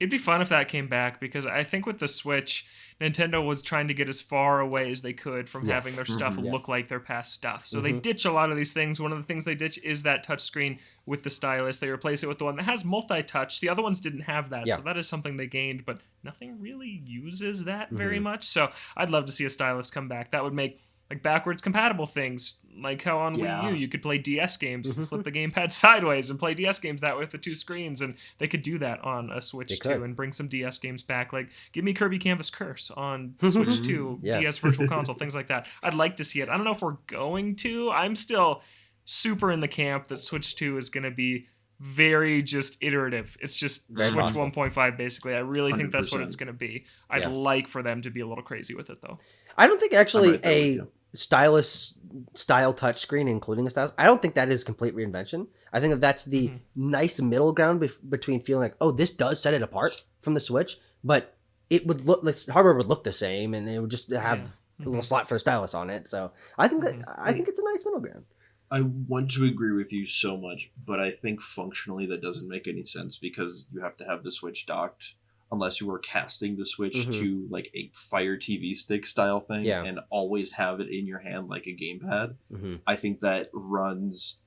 It'd be fun if that came back, because I think with the Switch, Nintendo was trying to get as far away as they could from having their stuff look like their past stuff. So they ditch a lot of these things. One of the things they ditch is that touchscreen with the stylus. They replace it with the one that has multi-touch. The other ones didn't have that, so that is something they gained, but nothing really uses that very much. So I'd love to see a stylus come back. That would make like backwards compatible things, like how on Wii U you could play DS games, flip the gamepad sideways and play DS games that way with the two screens, and they could do that on a Switch 2 and bring some DS games back. Like, give me Kirby Canvas Curse on Switch 2, DS Virtual Console, things like that. I'd like to see it. I don't know if we're going to. I'm still super in the camp that Switch 2 is going to be very just iterative. It's just Switch 1.5 basically. I really think that's what it's going to be. I'd like for them to be a little crazy with it though. I don't think actually a stylus style touchscreen, including a stylus, I don't think that is complete reinvention. I think that's the nice middle ground between feeling like, oh, this does set it apart from the Switch, but it would look, like hardware would look the same, and it would just have a little slot for a stylus on it. So I think it's a nice middle ground. I want to agree with you so much, but I think functionally that doesn't make any sense because you have to have the Switch docked unless you were casting the Switch to like a Fire TV stick style thing and always have it in your hand like a gamepad. I think that runs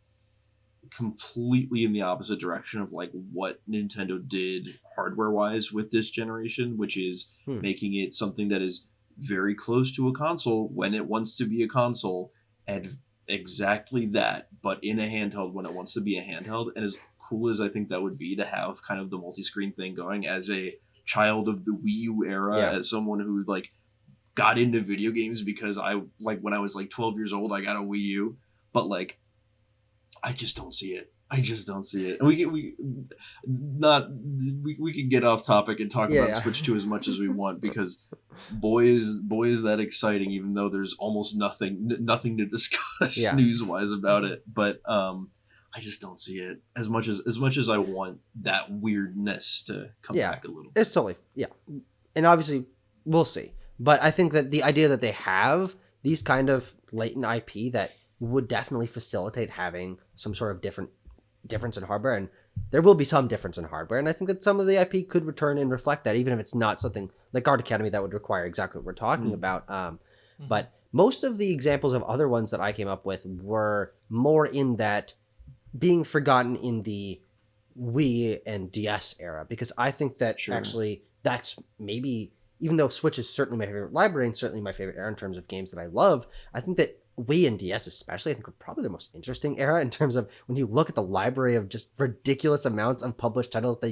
completely in the opposite direction of like what Nintendo did hardware wise with this generation, which is making it something that is very close to a console when it wants to be a console, and exactly that, but in a handheld when it wants to be a handheld. And as cool as I think that would be to have kind of the multi-screen thing going, as a child of the Wii U era, as someone who like got into video games because I like when I was like 12 years old I got a Wii U, but like I just don't see it. I just don't see it. And we can get off topic and talk about Switch 2 as much as we want, because boy is that exciting, even though there's almost nothing to discuss news wise about it. But I just don't see it as much as I want that weirdness to come back a little bit. It's totally and obviously we'll see. But I think that the idea that they have these kind of latent IP that would definitely facilitate having some sort of difference in hardware, and there will be some difference in hardware, and I think that some of the IP could return and reflect that, even if it's not something like Art Academy that would require exactly what we're talking about. But most of the examples of other ones that I came up with were more in that being forgotten in the Wii and DS era, because I think that actually that's maybe, even though Switch is certainly my favorite library and certainly my favorite era in terms of games that I love, I think that Wii and DS especially, I think, are probably the most interesting era in terms of when you look at the library of just ridiculous amounts of published titles.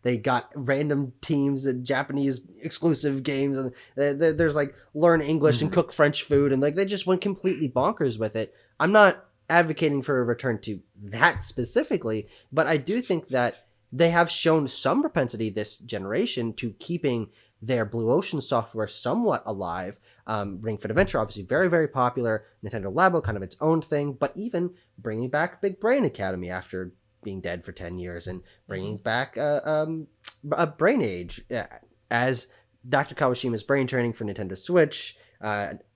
They got random teams and Japanese exclusive games, and there's like learn English and cook French food, and like they just went completely bonkers with it. I'm not advocating for a return to that specifically, but I do think that they have shown some propensity this generation to keeping their Blue Ocean software somewhat alive. Ring Fit Adventure, obviously very, very popular. Nintendo Labo, kind of its own thing, but even bringing back Big Brain Academy after being dead for 10 years, and bringing back a Brain Age as Dr. Kawashima's brain training for Nintendo Switch,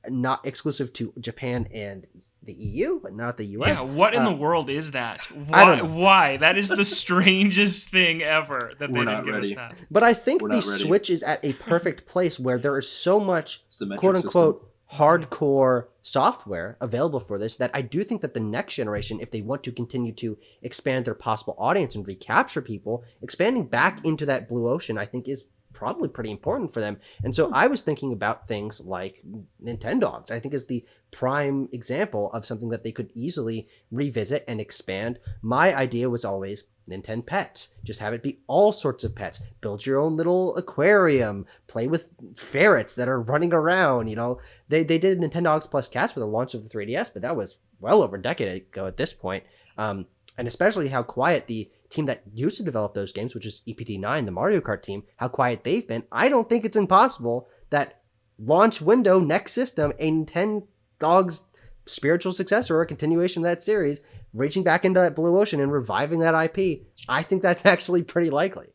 not exclusive to Japan and the EU, but not the US. Yeah, what in the world is that? Why? That is the strangest thing ever that they didn't give us that. But I think the Switch is at a perfect place where there is so much quote-unquote hardcore software available for this that I do think that the next generation, if they want to continue to expand their possible audience and recapture people, expanding back into that blue ocean, I think is probably pretty important for them. And so I was thinking about things like Nintendogs, I think, is the prime example of something that they could easily revisit and expand. My idea was always Nintendo Pets. Just have it be all sorts of pets. Build your own little aquarium. Play with ferrets that are running around. You know, they did Nintendogs plus Cats with the launch of the 3DS, but that was well over a decade ago at this point. And especially how quiet the team that used to develop those games, which is EPD9, the Mario Kart team, how quiet they've been. I don't think it's impossible that launch window next system, a Nintendogs spiritual successor or a continuation of that series, reaching back into that blue ocean and reviving that IP, I think that's actually pretty likely.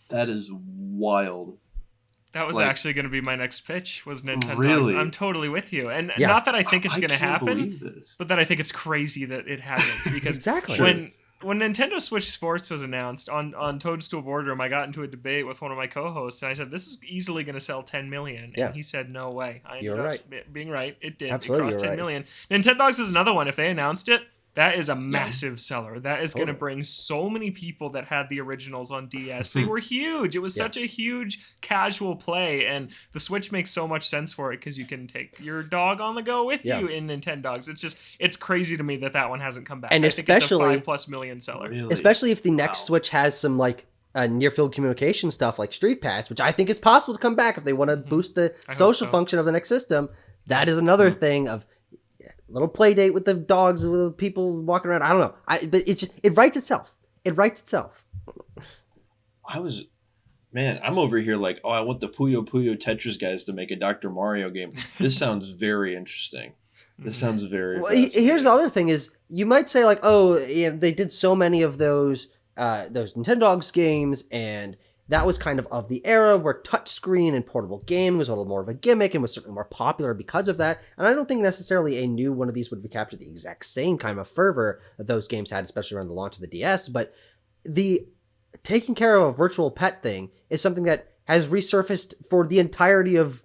That is wild. That was actually going to be my next pitch, was Nintendogs. Really? I'm totally with you. And not that I think it's going to happen, this. but that I think it's crazy that it hasn't. Because exactly. When Nintendo Switch Sports was announced on Toadstool Boardroom, I got into a debate with one of my co-hosts, and I said, this is easily going to sell 10 million. And he said, no way. I ended up being right. It did. Absolutely, it crossed 10 million. Nintendogs is another one. If they announced it, that is a massive seller. That is going to bring so many people that had the originals on DS. They were huge. It was such a huge casual play, and the Switch makes so much sense for it because you can take your dog on the go with you in Nintendogs. It's crazy to me that one hasn't come back. And I think it's a 5+ million seller. Really? Especially if the next Switch has some like near field communication stuff like Street Pass, which I think is possible to come back if they want to boost the social function of the next system. That is another thing of little play date with the dogs, with the people walking around. I don't know. But it writes itself. It writes itself. I'm over here like, I want the Puyo Puyo Tetris guys to make a Dr. Mario game. This sounds very interesting. This sounds very Here's the other thing is, you might say like, they did so many of those Nintendogs games, and that was kind of the era where touchscreen and portable gaming was a little more of a gimmick and was certainly more popular because of that. And I don't think necessarily a new one of these would recapture the exact same kind of fervor that those games had, especially around the launch of the DS. But the taking care of a virtual pet thing is something that has resurfaced for the entirety of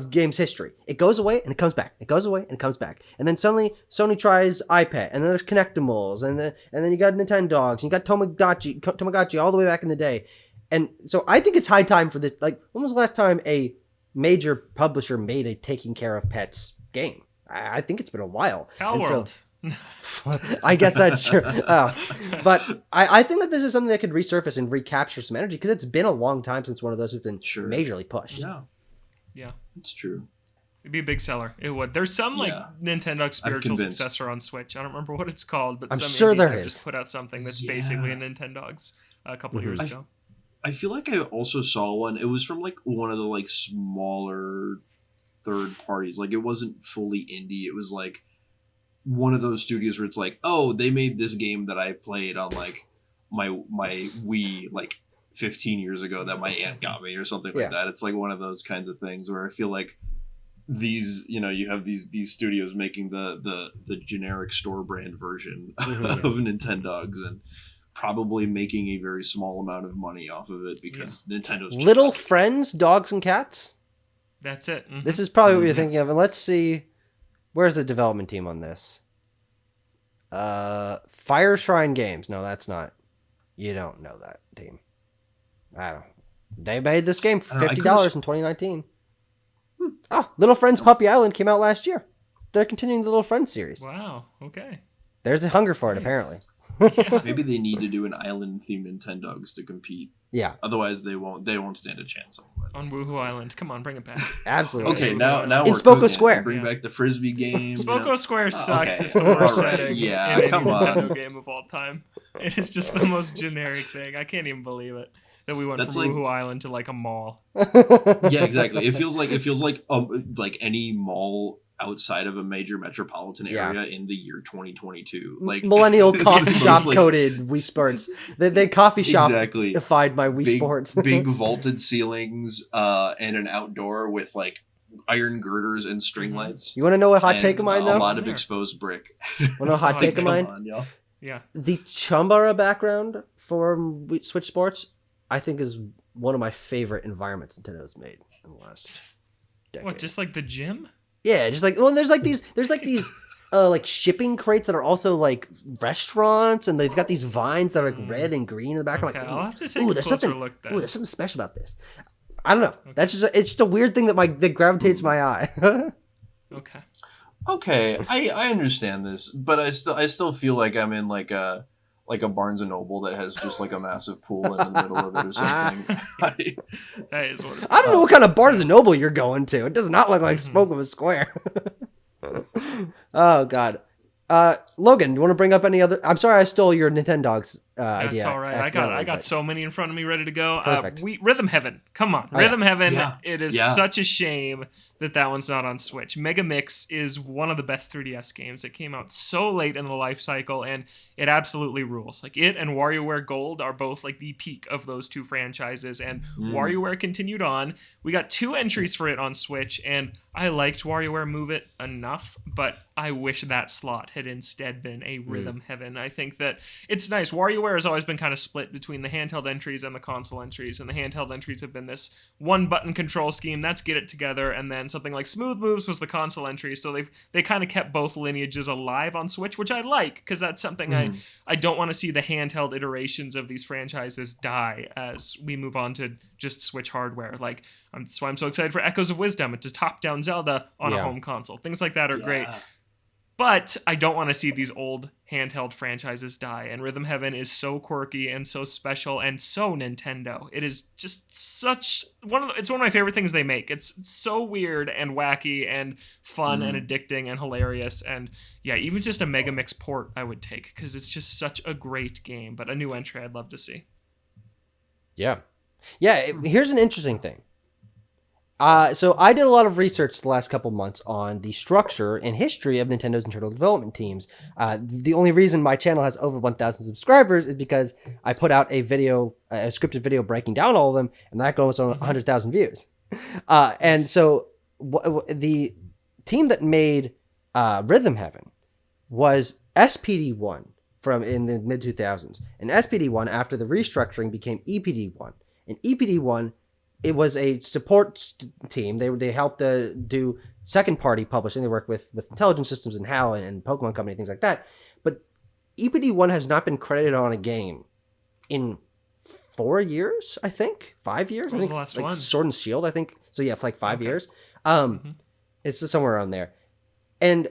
games history. It goes away and it comes back. It goes away and it comes back. And then suddenly Sony tries iPet, and then there's Connectimals, and then you got Nintendogs, and you got Tamagotchi all the way back in the day. And so I think it's high time for this. Like, when was the last time a major publisher made a taking care of pets game? I think it's been a while. Palworld. I guess that's true. But I think that this is something that could resurface and recapture some energy, because it's been a long time since one of those has been majorly pushed. Yeah, it's true. It'd be a big seller. It would. There's some Nintendo spiritual successor on Switch. I don't remember what it's called, but I'm some sure there is. Just put out something that's basically a Nintendogs a couple of years ago. I feel like I also saw one. It was from like one of the like smaller third parties. Like, it wasn't fully indie. It was like one of those studios where it's like, oh, they made this game that I played on like my Wii like 15 years ago that my aunt got me or something like that. It's like one of those kinds of things where I feel like these, you have these studios making the generic store brand version of Nintendogs and probably making a very small amount of money off of it because Nintendo's Little Friends, Dogs and Cats. That's it. Mm-hmm. This is probably what you're thinking of. And let's see, where's the development team on this? Fire Shrine Games. No, that's not. You don't know that team. I don't. They made this game for $50 in 2019. Oh, Little Friends Puppy Island came out last year. They're continuing the Little Friends series. Wow. Okay. There's a hunger for it, apparently. Maybe they need to do an island-themed Nintendogs to compete. Yeah. Otherwise, they won't stand a chance. On Woohoo Island. Come on, bring it back. Absolutely. Okay, now in we're Spoko cooking. Square. Bring back the Frisbee game. Spoko Square sucks. Okay. It's the worst setting in any Nintendo game of all time. It is just the most generic thing. I can't even believe it. That we went from Woohoo Island to like a mall. Yeah, exactly. It feels like any mall outside of a major metropolitan area in the year 2022. Like millennial coffee shop coded Wii Sports. They coffee shop defied my Wii Sports. Big vaulted ceilings and an outdoor with like iron girders and string lights. You want to know what hot take of mine though? A lot of exposed brick. Want to know hot take of mine? Yeah. The Chumbara background for Switch Sports, I think, is one of my favorite environments Nintendo's made in the last decade. What, just like the gym? Yeah, just like, well, there's like these like shipping crates that are also like restaurants, and they've got these vines that are like red and green in the background. Okay, like, I'll have to take a closer look then. There's something special about this. I don't know. Okay. That's it's just a weird thing that gravitates my eye. Okay, I understand this, but I still feel like I'm in like a Barnes and Noble that has just like a massive pool in the middle of it or something. That is what I don't know what kind of Barnes and Noble you're going to. It does not look like Spokane Square. Oh God. Logan, do you want to bring up any other? I'm sorry I stole your Nintendogs idea. That's all right. I got so many in front of me ready to go. Perfect. Rhythm Heaven. Come on. Rhythm Heaven. Yeah. It is such a shame that one's not on Switch. Mega Mix is one of the best 3DS games. It came out so late in the life cycle, and it absolutely rules. Like, it and WarioWare Gold are both like the peak of those two franchises, and WarioWare continued on. We got 2 entries for it on Switch, and I liked WarioWare Move It enough, but I wish that slot had instead been a Rhythm Heaven. I think that it's nice. WarioWare has always been kind of split between the handheld entries and the console entries, and the handheld entries have been this one-button control scheme. That's get it together, and then something like Smooth Moves was the console entry, so they kind of kept both lineages alive on Switch, which I like, because that's something I don't want to see the handheld iterations of these franchises die as we move on to just Switch hardware. Like, that's why I'm so excited for Echoes of Wisdom. It's a top-down Zelda on a home console. Things like that are great. But I don't want to see these old handheld franchises die, and Rhythm Heaven is so quirky and so special and so Nintendo. It is just such it's one of my favorite things they make. It's so weird and wacky and fun and addicting and hilarious, and even just a Mega Mix port I would take, because it's just such a great game. But a new entry I'd love to see. Here's an interesting thing. So I did a lot of research the last couple months on the structure and history of Nintendo's internal development teams. The only reason my channel has over 1,000 subscribers is because I put out a scripted video breaking down all of them, and that goes on 100,000 views. And so the team that made Rhythm Heaven was SPD1 from in the mid 2000s, and SPD1 after the restructuring became EPD1, and EPD1. It was a support team. They helped do second party publishing. They work with Intelligent Systems and HAL and Pokemon Company, things like that. But EPD1 has not been credited on a game in 4 years, I think. 5 years? What was the last one? Sword and Shield, I think. So yeah, for like 5 years. It's just somewhere around there. And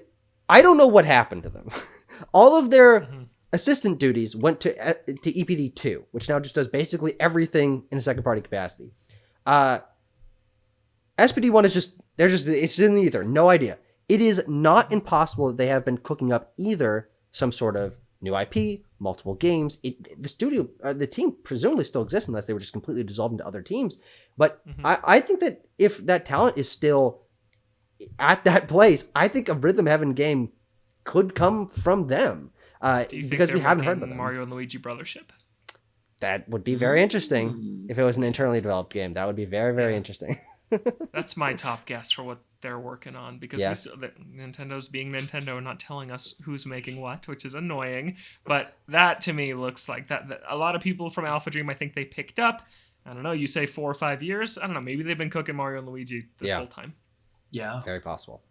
I don't know what happened to them. All of their assistant duties went to EPD2, which now just does basically everything in a second party capacity. SPD1 is it's in the ether. No idea. It is not impossible that they have been cooking up either some sort of new IP, multiple games. The team presumably still exists unless they were just completely dissolved into other teams. But I think that if that talent is still at that place, I think a Rhythm Heaven game could come from them. Do you think because they're we haven't heard about them. Mario and Luigi Brothership? That would be very interesting if it was an internally developed game. That would be very, very interesting. That's my top guess for what they're working on, because Nintendo's being Nintendo and not telling us who's making what, which is annoying. But that to me looks like that a lot of people from Alpha Dream, I think they picked up. I don't know. You say 4 or 5 years. I don't know. Maybe they've been cooking Mario and Luigi this whole time. Yeah, very possible.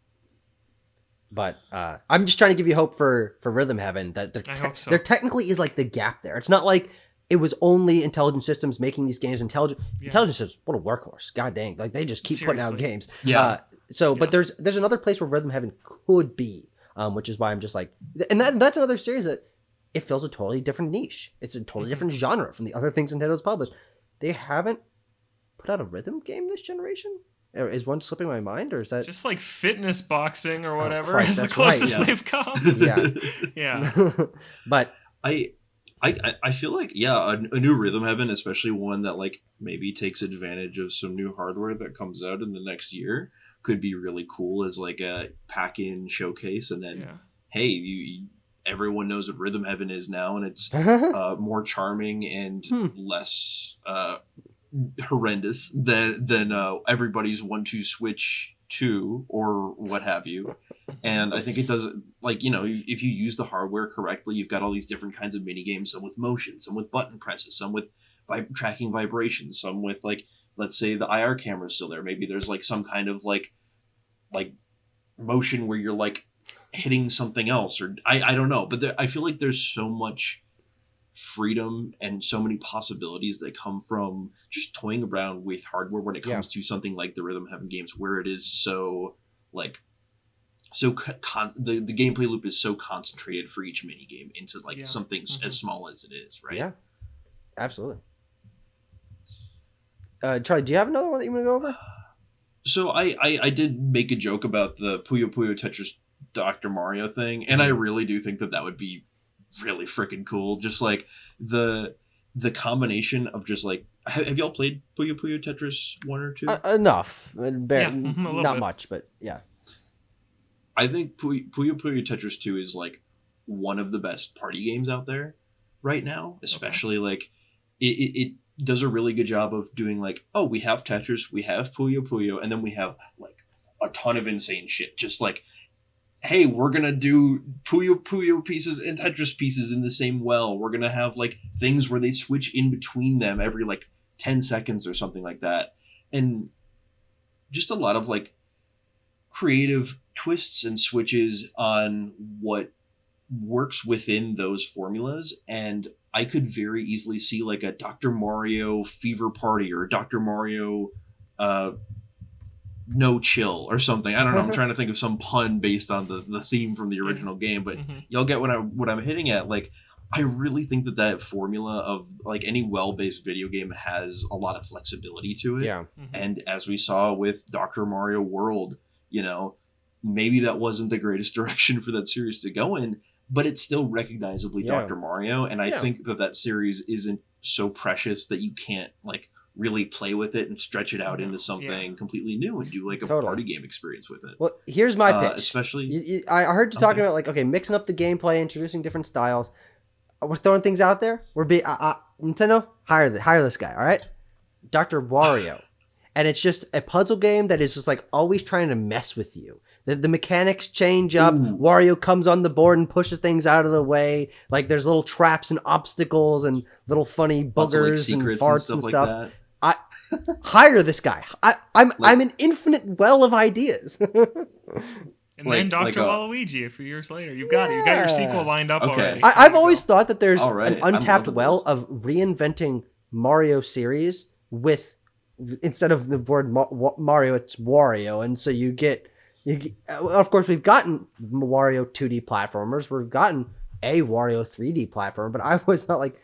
But I'm just trying to give you hope for Rhythm Heaven that I hope so. There technically is like the gap there. It's not like it was only Intelligent Systems making these games. Intelligent Systems, what a workhouse! God dang, like they just keep putting out games. Yeah. But there's another place where Rhythm Heaven could be, which is why I'm just like, and that's another series that it fills a totally different niche. It's a totally different genre from the other things Nintendo's published. They haven't put out a rhythm game this generation. Is one slipping my mind, or is that just like fitness boxing or whatever Christ, is the closest they've come? Yeah. But I feel like a new Rhythm Heaven, especially one that like maybe takes advantage of some new hardware that comes out in the next year, could be really cool as like a pack-in showcase. And then hey, everyone knows what Rhythm Heaven is now, and it's more charming and less horrendous than everybody's 1-2 Switch 2 or what have you. And I think it does, like, if you use the hardware correctly, you've got all these different kinds of mini games, some with motion, some with button presses, some with tracking vibrations, some with, like, let's say the IR camera is still there. Maybe there's like some kind of like motion where you're like hitting something else, or I don't know, but I feel like there's so much freedom and so many possibilities that come from just toying around with hardware when it comes to something like the Rhythm Heaven games, where it is so like the gameplay loop is so concentrated for each mini game into like something as small as it is, right? Yeah, absolutely. Charlie, do you have another one that you want to go over? So I did make a joke about the Puyo Puyo Tetris Dr. Mario thing, and I really do think that would be really freaking cool. Just like the combination of just like, have y'all played Puyo Puyo Tetris 1 or 2? Enough. Not much, but yeah. I think Puyo Puyo Tetris 2 is like one of the best party games out there right now, especially like it does a really good job of doing like, oh, we have Tetris, we have Puyo Puyo, and then we have like a ton of insane shit. Just like, hey, we're going to do Puyo Puyo pieces and Tetris pieces in the same well. We're going to have like things where they switch in between them every like 10 seconds or something like that. And just a lot of like creative twists and switches on what works within those formulas. And I could very easily see like a Dr. Mario Fever Party or Dr. Mario No Chill or something. I don't know. I'm trying to think of some pun based on the theme from the original game, but y'all get what I'm hitting at. Like, I really think that formula of like any well-based video game has a lot of flexibility to it. Yeah. And as we saw with Dr. Mario World, maybe that wasn't the greatest direction for that series to go in, but it's still recognizably Dr. Mario. And I think that series isn't so precious that you can't like really play with it and stretch it out into something completely new and do like a party game experience with it. Well, here's my pitch. Especially, I heard you talking about like, okay, mixing up the gameplay, introducing different styles. We're throwing things out there. Nintendo, hire this guy, all right? Dr. Wario. And it's just a puzzle game that is just like always trying to mess with you. The mechanics change up. Ooh. Wario comes on the board and pushes things out of the way. Like there's little traps and obstacles and little funny boogers and farts and stuff. Like I hire this guy. I'm an infinite well of ideas. And then Dr. Waluigi a few years later. You've got it. You've got your sequel lined up already. I've always thought that there's an untapped well of reinventing Mario series with, instead of the word Mario, it's Wario. And so you get, of course, we've gotten Wario 2D platformers. We've gotten a Wario 3D platformer. But I always thought, like,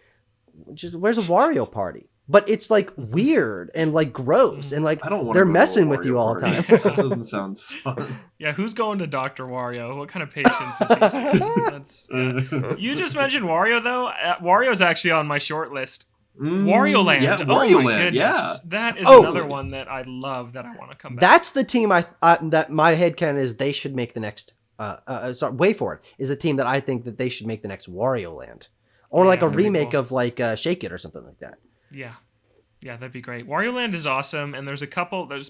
just where's a Wario Party? But it's like weird and like gross and like they're messing with you all the time. That doesn't sound fun. Yeah, who's going to Dr. Wario? What kind of patience is he? You just mentioned Wario though. Wario's actually on my short list. Wario Land. Yeah, Wario Land. Yeah, that is another one that I love that I want to come back. That's the team that my headcanon is they should make the next. WayForward is a team that I think that they should make the next Wario Land, or like a remake of like Shake It or something like that. Yeah, that'd be great. Wario Land is awesome, and there's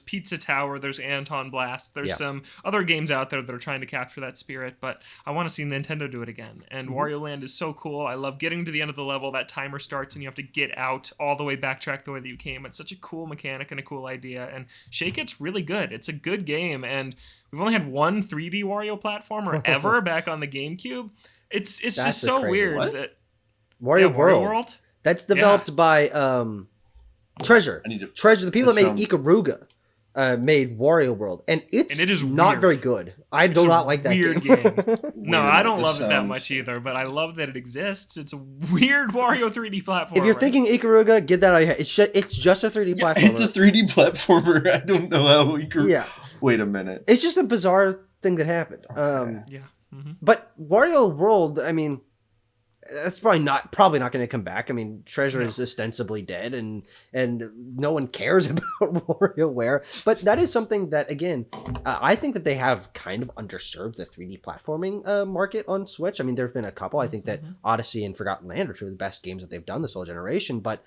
Pizza Tower, there's Anton Blast, there's some other games out there that are trying to capture that spirit, but I want to see Nintendo do it again. And Wario Land is so cool. I love getting to the end of the level, that timer starts, and you have to get out all the way, backtrack the way that you came. It's such a cool mechanic and a cool idea, and Shake It's really good. It's a good game, and we've only had one 3D Wario platformer ever back on the GameCube. It's just so weird. That Wario World? That's developed by Treasure. The people that made Ikaruga made Wario World, and it is not weird. Very good. I do not like that weird game. No, I don't love it that much either, but I love that it exists. It's a weird Wario 3D platformer. If you're thinking Ikaruga, get that out of your head. It's just a 3D platformer. It's a 3D platformer. I don't know how Ikaruga... Yeah. Wait a minute. It's just a bizarre thing that happened. Okay. But Wario World, I mean... That's probably not going to come back. I mean, Treasure is ostensibly dead, and no one cares about WarioWare. But that is something that, again, I think that they have kind of underserved the 3D platforming market on Switch. I mean, there have been a couple. I think that Odyssey and Forgotten Land are two of the best games that they've done this whole generation. But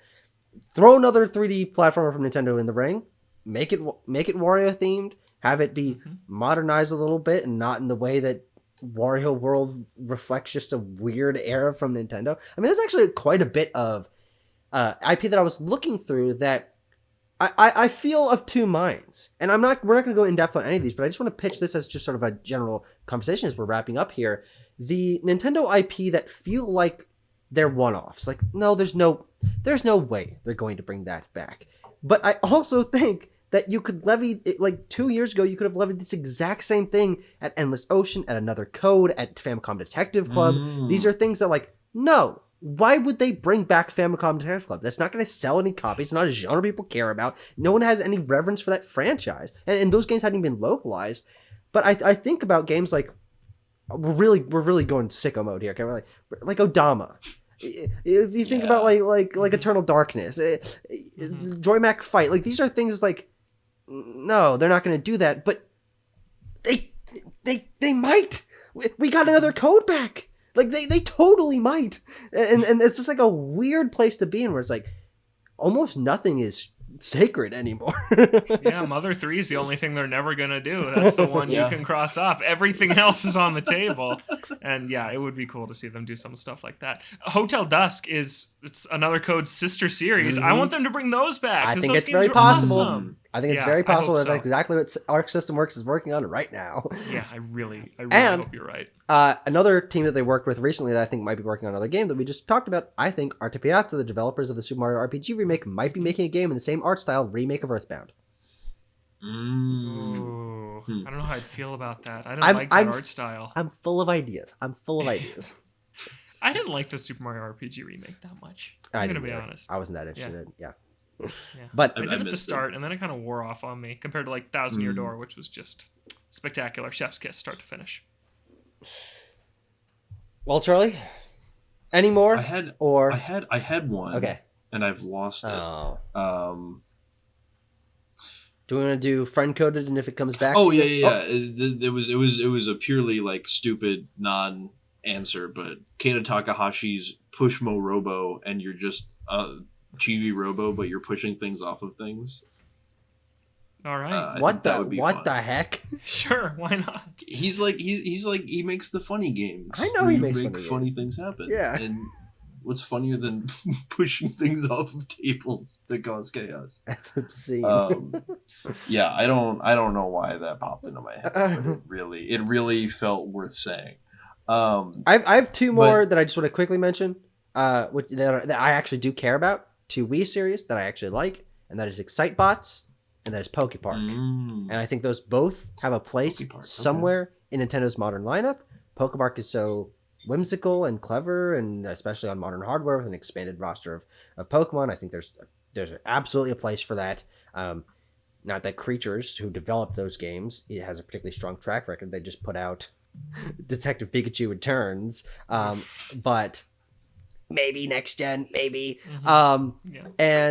throw another 3D platformer from Nintendo in the ring, make it Wario themed, have it be modernized a little bit, and not in the way that Wario World reflects just a weird era from Nintendo. I mean, there's actually quite a bit of IP that I was looking through that I feel of two minds. And we're not going to go in depth on any of these, but I just want to pitch this as just sort of a general conversation as we're wrapping up here. The Nintendo IP that feel like they're one-offs. Like, no, there's no way they're going to bring that back. But I also think that you could levy, like 2 years ago, you could have levied this exact same thing at Endless Ocean, at Another Code, at Famicom Detective Club. These are things that, like, no, why would they bring back Famicom Detective Club? That's not going to sell any copies. It's not a genre people care about. No one has any reverence for that franchise. And those games hadn't been localized. But I think about games like, we're really going sicko mode here. Okay, we're like Odama. You think about like Eternal Darkness, Joy Mac Fight. Like, these are things like, no, they're not going to do that, but they might. We got Another Code back. Like, they totally might. And it's just like a weird place to be in where it's like almost nothing is sacred anymore. Yeah, Mother 3 is the only thing they're never going to do. That's the one you can cross off. Everything else is on the table. And yeah, it would be cool to see them do some stuff like that. Hotel Dusk it's Another Code's sister series. I want them to bring those back. I think it's very possible. Awesome. I think it's very possible that's exactly what Arc System Works is working on right now. Yeah, I really hope you're right. Another team that they worked with recently that I think might be working on another game that we just talked about, I think Arte Piazza, the developers of the Super Mario RPG remake, might be making a game in the same art style remake of Earthbound. Ooh, I don't know how I'd feel about that. I don't like that art style. I'm full of ideas. I didn't like the Super Mario RPG remake that much. I'm going to be honest. I wasn't that interested. Yeah. But I did at the start, and then it kind of wore off on me compared to like Thousand Year Door, which was just spectacular. Chef's kiss, start to finish. Well, Charlie, any more? I had one. Okay. and I've lost it. Oh. Um, Do we want to do friend coded, and if it comes back? Oh to yeah, you? yeah. It was a purely like stupid non-answer, but Keita Takahashi's Pushmo Robo, and you're just a chibi Robo, but you're pushing things off of things. All right. I What think that would be what fun. the heck? Sure, why not? He's like he makes the funny games. I know where he you makes make funny funny things happen. Yeah. And what's funnier than pushing things off of tables to cause chaos? That's obscene. Yeah, I don't know why that popped into my head. But it really felt worth saying. I have two more that I just want to quickly mention, that I actually do care about. Two Wii series that I actually like, and that is Excitebots, and that is Pokepark. And I think those both have a place somewhere in Nintendo's modern lineup. Pokepark is so whimsical and clever, and especially on modern hardware with an expanded roster of Pokemon. I think there's absolutely a place for that. Not that Creatures, who developed those games, it has a particularly strong track record. They just put out Detective Pikachu Returns, but maybe next gen, maybe. And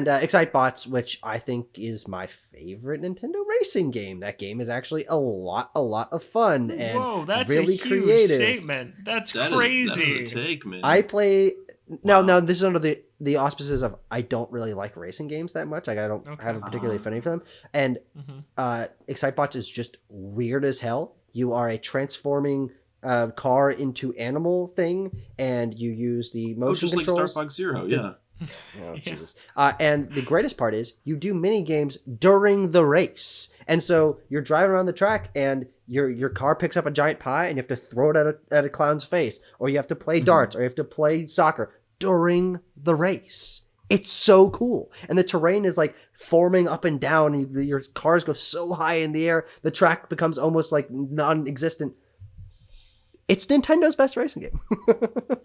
Excitebots, which I think is my favorite Nintendo racing game. That game is actually a lot of fun and whoa, that's really a huge creative statement. That's crazy. That is a take, man. I play now. This is under the auspices of I don't really like racing games that much. Like I don't have a particularly affinity for them. And Excitebots is just weird as hell. You are a transforming car into animal thing, and you use the motion just controls. like Star Fox Zero, yeah. Oh, Jesus. And the greatest part is you do mini games during the race. And so you're driving around the track and your car picks up a giant pie and you have to throw it at a clown's face, or you have to play darts, or you have to play soccer during the race. It's so cool. And the terrain is like forming up and down. And your cars go so high in the air. The track becomes almost like non-existent. It's Nintendo's best racing game.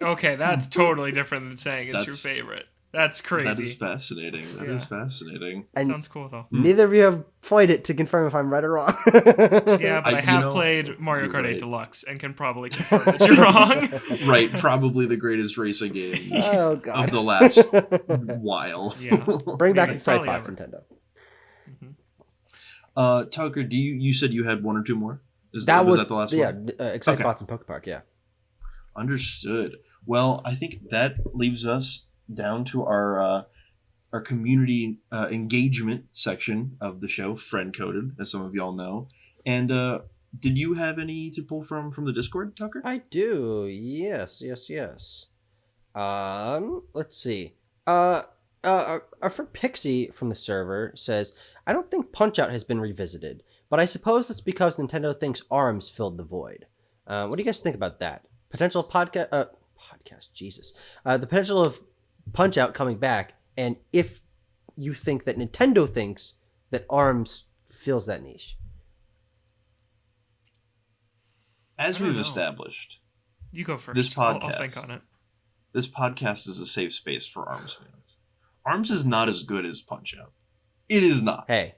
Okay, that's totally different than saying it's your favorite. That's crazy. That is fascinating. That is fascinating. And sounds cool, though. neither of you have played it to confirm if I'm right or wrong. Yeah, but I have played Mario Kart 8 Deluxe and can probably confirm that you're wrong. Right, probably the greatest racing game Oh, God. of the last while. Yeah. Bring back Yeah, Excitebots, probably Nintendo. Tucker, you said you had one or two more? Was That that the last one? Yeah, Excitebots and Pokepark, yeah. Understood. Well, I think that leaves us down to our community engagement section of the show, friend coded, as some of y'all know. And did you have any to pull from the Discord, Tucker? I do. Yes. Let's see. Our friend Pixie from the server says, I don't think Punch-Out has been revisited, but I suppose it's because Nintendo thinks ARMS filled the void. What do you guys think about that? Potential podcast, Jesus. The potential of Punch-Out coming back, and if you think that Nintendo thinks that ARMS fills that niche. As we've established, You go first. This podcast. I'll think on it. This podcast is a safe space for ARMS fans. ARMS is not as good as Punch-Out. It is not. Hey,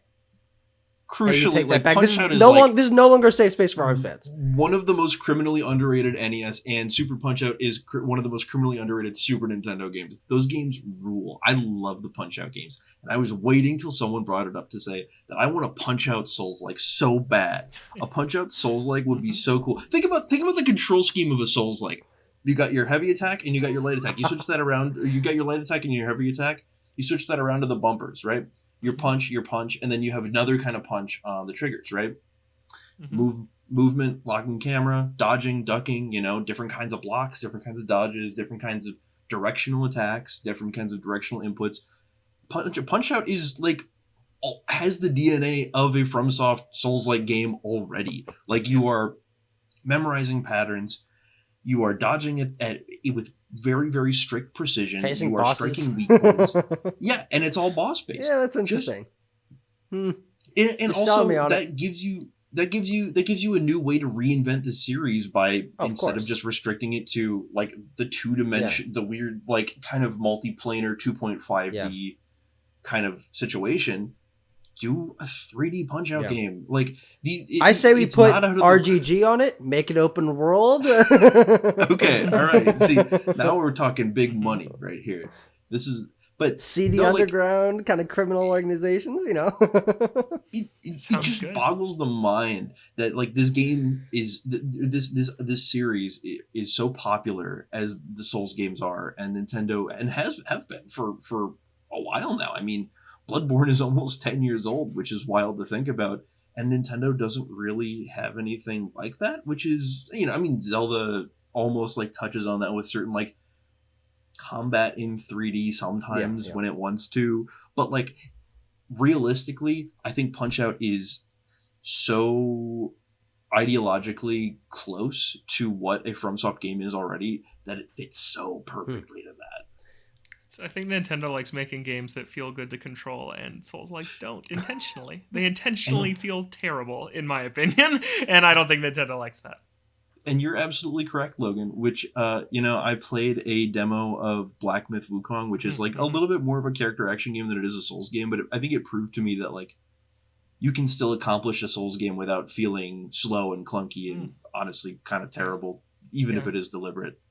Crucially, take that like back. Punch-Out is This is no longer a safe space for ARMS fans. one of the most criminally underrated NES, and Super Punch-Out is one of the most criminally underrated Super Nintendo games. Those games rule. I love the Punch-Out games, and I was waiting till someone brought it up to say that I want a Punch-Out Souls-like so bad. A Punch-Out Souls-like would be so cool. Think about the control scheme of a Souls-like. You got your heavy attack and you got your light attack. You switch that around. You got your light attack and your heavy attack. You switch that around to the bumpers, right? Your punch, and then you have another kind of punch on the triggers, right? Movement, locking camera, dodging, ducking, different kinds of blocks, different kinds of dodges, different kinds of directional attacks, different kinds of directional inputs. Punch-Out is like has the DNA of a FromSoft Souls-like game already. Like you are memorizing patterns, you are dodging it with very, very strict precision. Facing you are bosses. striking weak points. Yeah, and it's all boss based. Yeah, that's interesting. And You're also selling me on that gives you a new way to reinvent the series by instead course. of just restricting it to like the 2-dimension, the weird like kind of multiplanar 2.5D kind of situation. Do a 3D Punch-Out game. Like I say we put RGG on it, make it open world. Okay, all right. See, now we're talking big money right here. This is But seedy no, underground kind of criminal organizations, you know. it Sounds just good. boggles the mind that like this game is this series is so popular as the Souls games are, and Nintendo and have been for a while now. I mean, Bloodborne is almost 10 years old, which is wild to think about, and Nintendo doesn't really have anything like that, which is, you know, I mean, Zelda almost like touches on that with certain like combat in 3D sometimes Yeah. when it wants to, but like realistically, I think Punch Out is so ideologically close to what a FromSoft game is already that it fits so perfectly to that. So I think Nintendo likes making games that feel good to control, and Souls likes don't intentionally. They intentionally feel terrible, in my opinion, and I don't think Nintendo likes that. And you're absolutely correct, Logan, which, you know, I played a demo of Black Myth Wukong, which is like a little bit more of a character action game than it is a Souls game, but I think it proved to me that like you can still accomplish a Souls game without feeling slow and clunky and honestly kind of terrible, even if it is deliberate.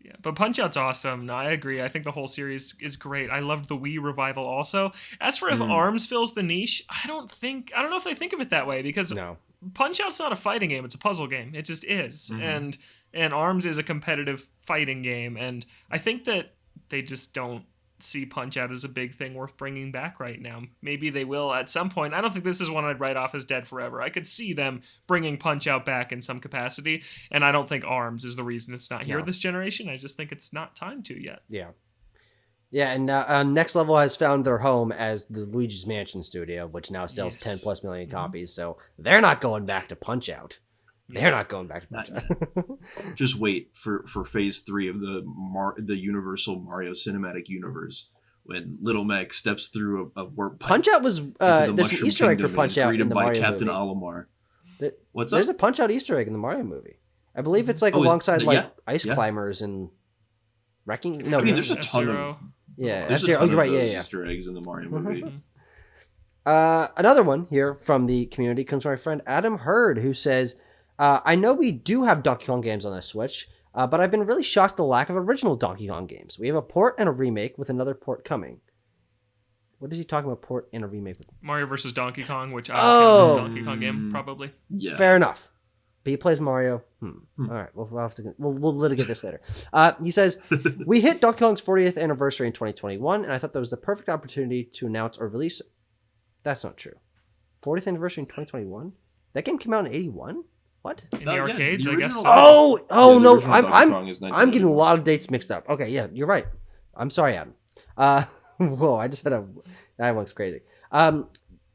Yeah, but Punch-Out's awesome. No, I agree. I think the whole series is great. I loved the Wii revival also. As for if ARMS fills the niche, I don't know if they think of it that way, because No. Punch-Out's not a fighting game, it's a puzzle game. It just is. And ARMS is a competitive fighting game, and I think that they just don't see Punch-Out as a big thing worth bringing back right now. Maybe they will at some point. I don't think this is one I'd write off as dead forever. I could see them bringing Punch-Out back in some capacity, and I don't think ARMS is the reason it's not here this generation. I just think it's not time to yet. Yeah. Yeah, and Next Level has found their home as the Luigi's Mansion studio, which now sells 10 plus million copies. So they're not going back to Punch Out. They're not going back to Punch Out. Just wait for phase 3 of the Universal Mario Cinematic Universe when Little Mac steps through a warp pipe. Punch Out was there's an Easter egg for Punch Out in the Mario Captain movie. Olimar. What's There's up? a Punch Out Easter egg in the Mario movie. I believe it's like alongside ice climbers and wrecking. No, I mean, there's a ton of there's a ton you're right. of those Yeah. Easter eggs in the Mario movie. Another one here from the community comes from my friend Adam Hurd, who says, I know we do have Donkey Kong games on the Switch, but I've been really shocked at the lack of original Donkey Kong games. We have a port and a remake with another port coming. What is he talking about, port and a remake? Mario vs. Donkey Kong, which I count as a Donkey Kong game, probably. Yeah. Fair enough. But he plays Mario. All right, we'll have to we'll litigate this later. He says, we hit Donkey Kong's 40th anniversary in 2021, and I thought that was the perfect opportunity to announce or release it. That's not true. 40th anniversary in 2021? That game came out in 81? What? In the arcades, I guess. Oh the no, original Donkey Kong is I'm getting a lot of dates mixed up. Okay, yeah, you're right. I'm sorry, Adam. Whoa, I just had that one's crazy.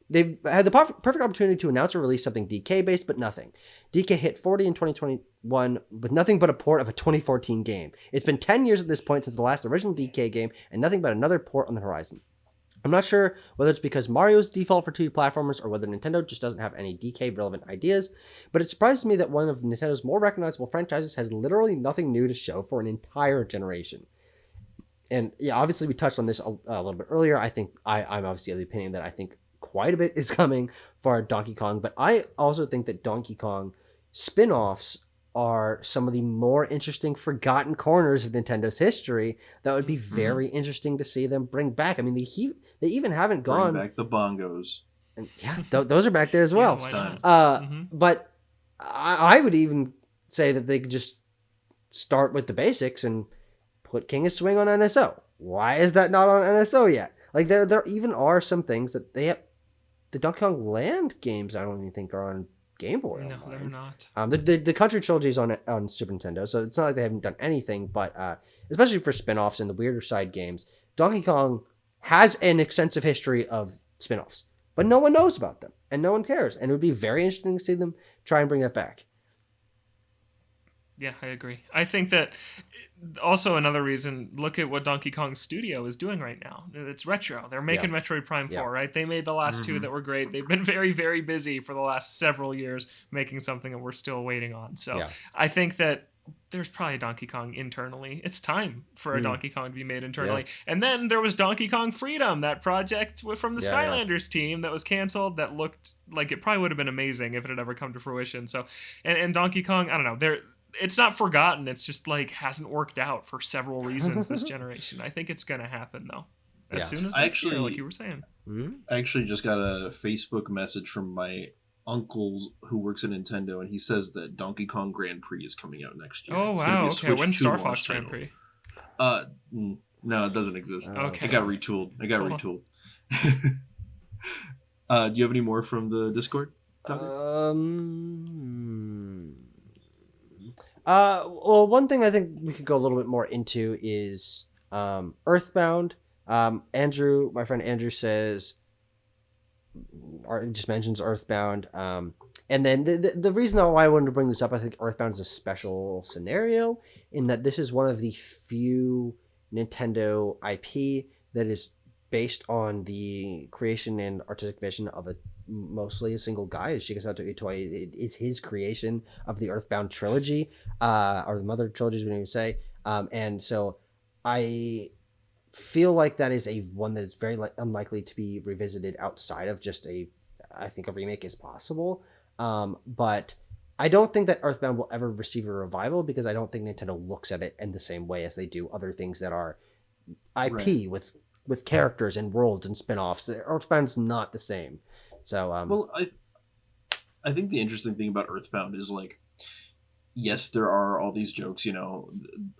They had the perfect opportunity to announce or release something DK based, but nothing. DK hit 40 in 2021 with nothing but a port of a 2014 game. It's been 10 years at this point since the last original DK game, and nothing but another port on the horizon. I'm not sure whether it's because Mario's default for 2D platformers or whether Nintendo just doesn't have any DK relevant ideas, but it surprises me that one of Nintendo's more recognizable franchises has literally nothing new to show for an entire generation. And yeah, obviously we touched on this a little bit earlier. I think I'm obviously of the opinion that I think quite a bit is coming for Donkey Kong, but I also think that Donkey Kong spin-offs are some of the more interesting forgotten corners of Nintendo's history that would be very interesting to see them bring back. I mean, they even haven't gone Bring back the bongos. And yeah, those are back there as well. But I would even say that they could just start with the basics and put King of Swing on NSO. Why is that not on NSO yet? Like there even are some things that they have. The Donkey Kong Land games, I don't even think are on Game Boy. No, they're not. The Country Trilogy is on Super Nintendo, so it's not like they haven't done anything. But especially for spin-offs and the weirder side games, Donkey Kong has an extensive history of spin-offs, but no one knows about them and no one cares. And it would be very interesting to see them try and bring that back. Yeah, I agree. I think that also another reason, look at what Donkey Kong Studio is doing right now. It's retro. They're making Metroid Prime 4, right? They made the last two that were great. They've been very, very busy for the last several years making something that we're still waiting on. So I think that there's probably a Donkey Kong internally. It's time for a Donkey Kong to be made internally. And then there was Donkey Kong Freedom, that project from the Skylanders team that was canceled that looked like it probably would have been amazing if it had ever come to fruition. So, and Donkey Kong, I don't know, it's not forgotten. It's just like hasn't worked out for several reasons this generation. I think it's going to happen though. as soon as I next year, actually- like you were saying. I actually just got a Facebook message from my uncle who works at Nintendo, and he says that Donkey Kong Grand Prix is coming out next year. Oh It's gonna be wow, a okay. Switch When's 2 Star launch Fox Grand title. Prix? No, it doesn't exist. Okay. It got retooled. Cool. Do you have any more from the Discord? Well, one thing I think we could go a little bit more into is Earthbound. Andrew, my friend Andrew says, or just mentions Earthbound. And then the reason why I wanted to bring this up, I think Earthbound is a special scenario in that this is one of the few Nintendo IP that is based on the creation and artistic vision of mostly a single guy. Shigesato Itoi. It's his creation of the Earthbound trilogy, or the Mother trilogy, as we even say. And so I feel like that is one that is very unlikely to be revisited outside of just I think a remake is possible. But I don't think that Earthbound will ever receive a revival because I don't think Nintendo looks at it in the same way as they do other things that are IP with characters and worlds and spin-offs. Earthbound's not the same. So well, I think the interesting thing about Earthbound is like, yes, there are all these jokes,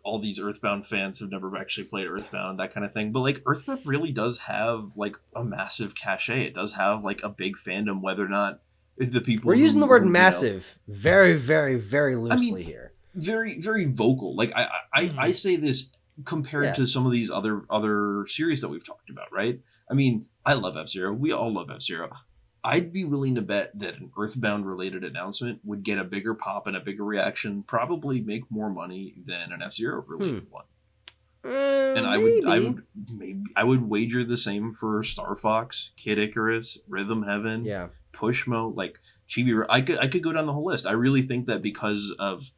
all these Earthbound fans have never actually played Earthbound, that kind of thing. But like Earthbound really does have like a massive cachet. It does have like a big fandom, whether or not the people we're using the word massive very, very, very loosely here. Very, very vocal. Like I say this compared to some of these other series that we've talked about, right? I mean, I love F-Zero. We all love F-Zero. I'd be willing to bet that an Earthbound related announcement would get a bigger pop and a bigger reaction, probably make more money than an F-Zero related one. And I would wager the same for Star Fox, Kid Icarus, Rhythm Heaven, Pushmo, like Chibi. I could go down the whole list. I really think that because of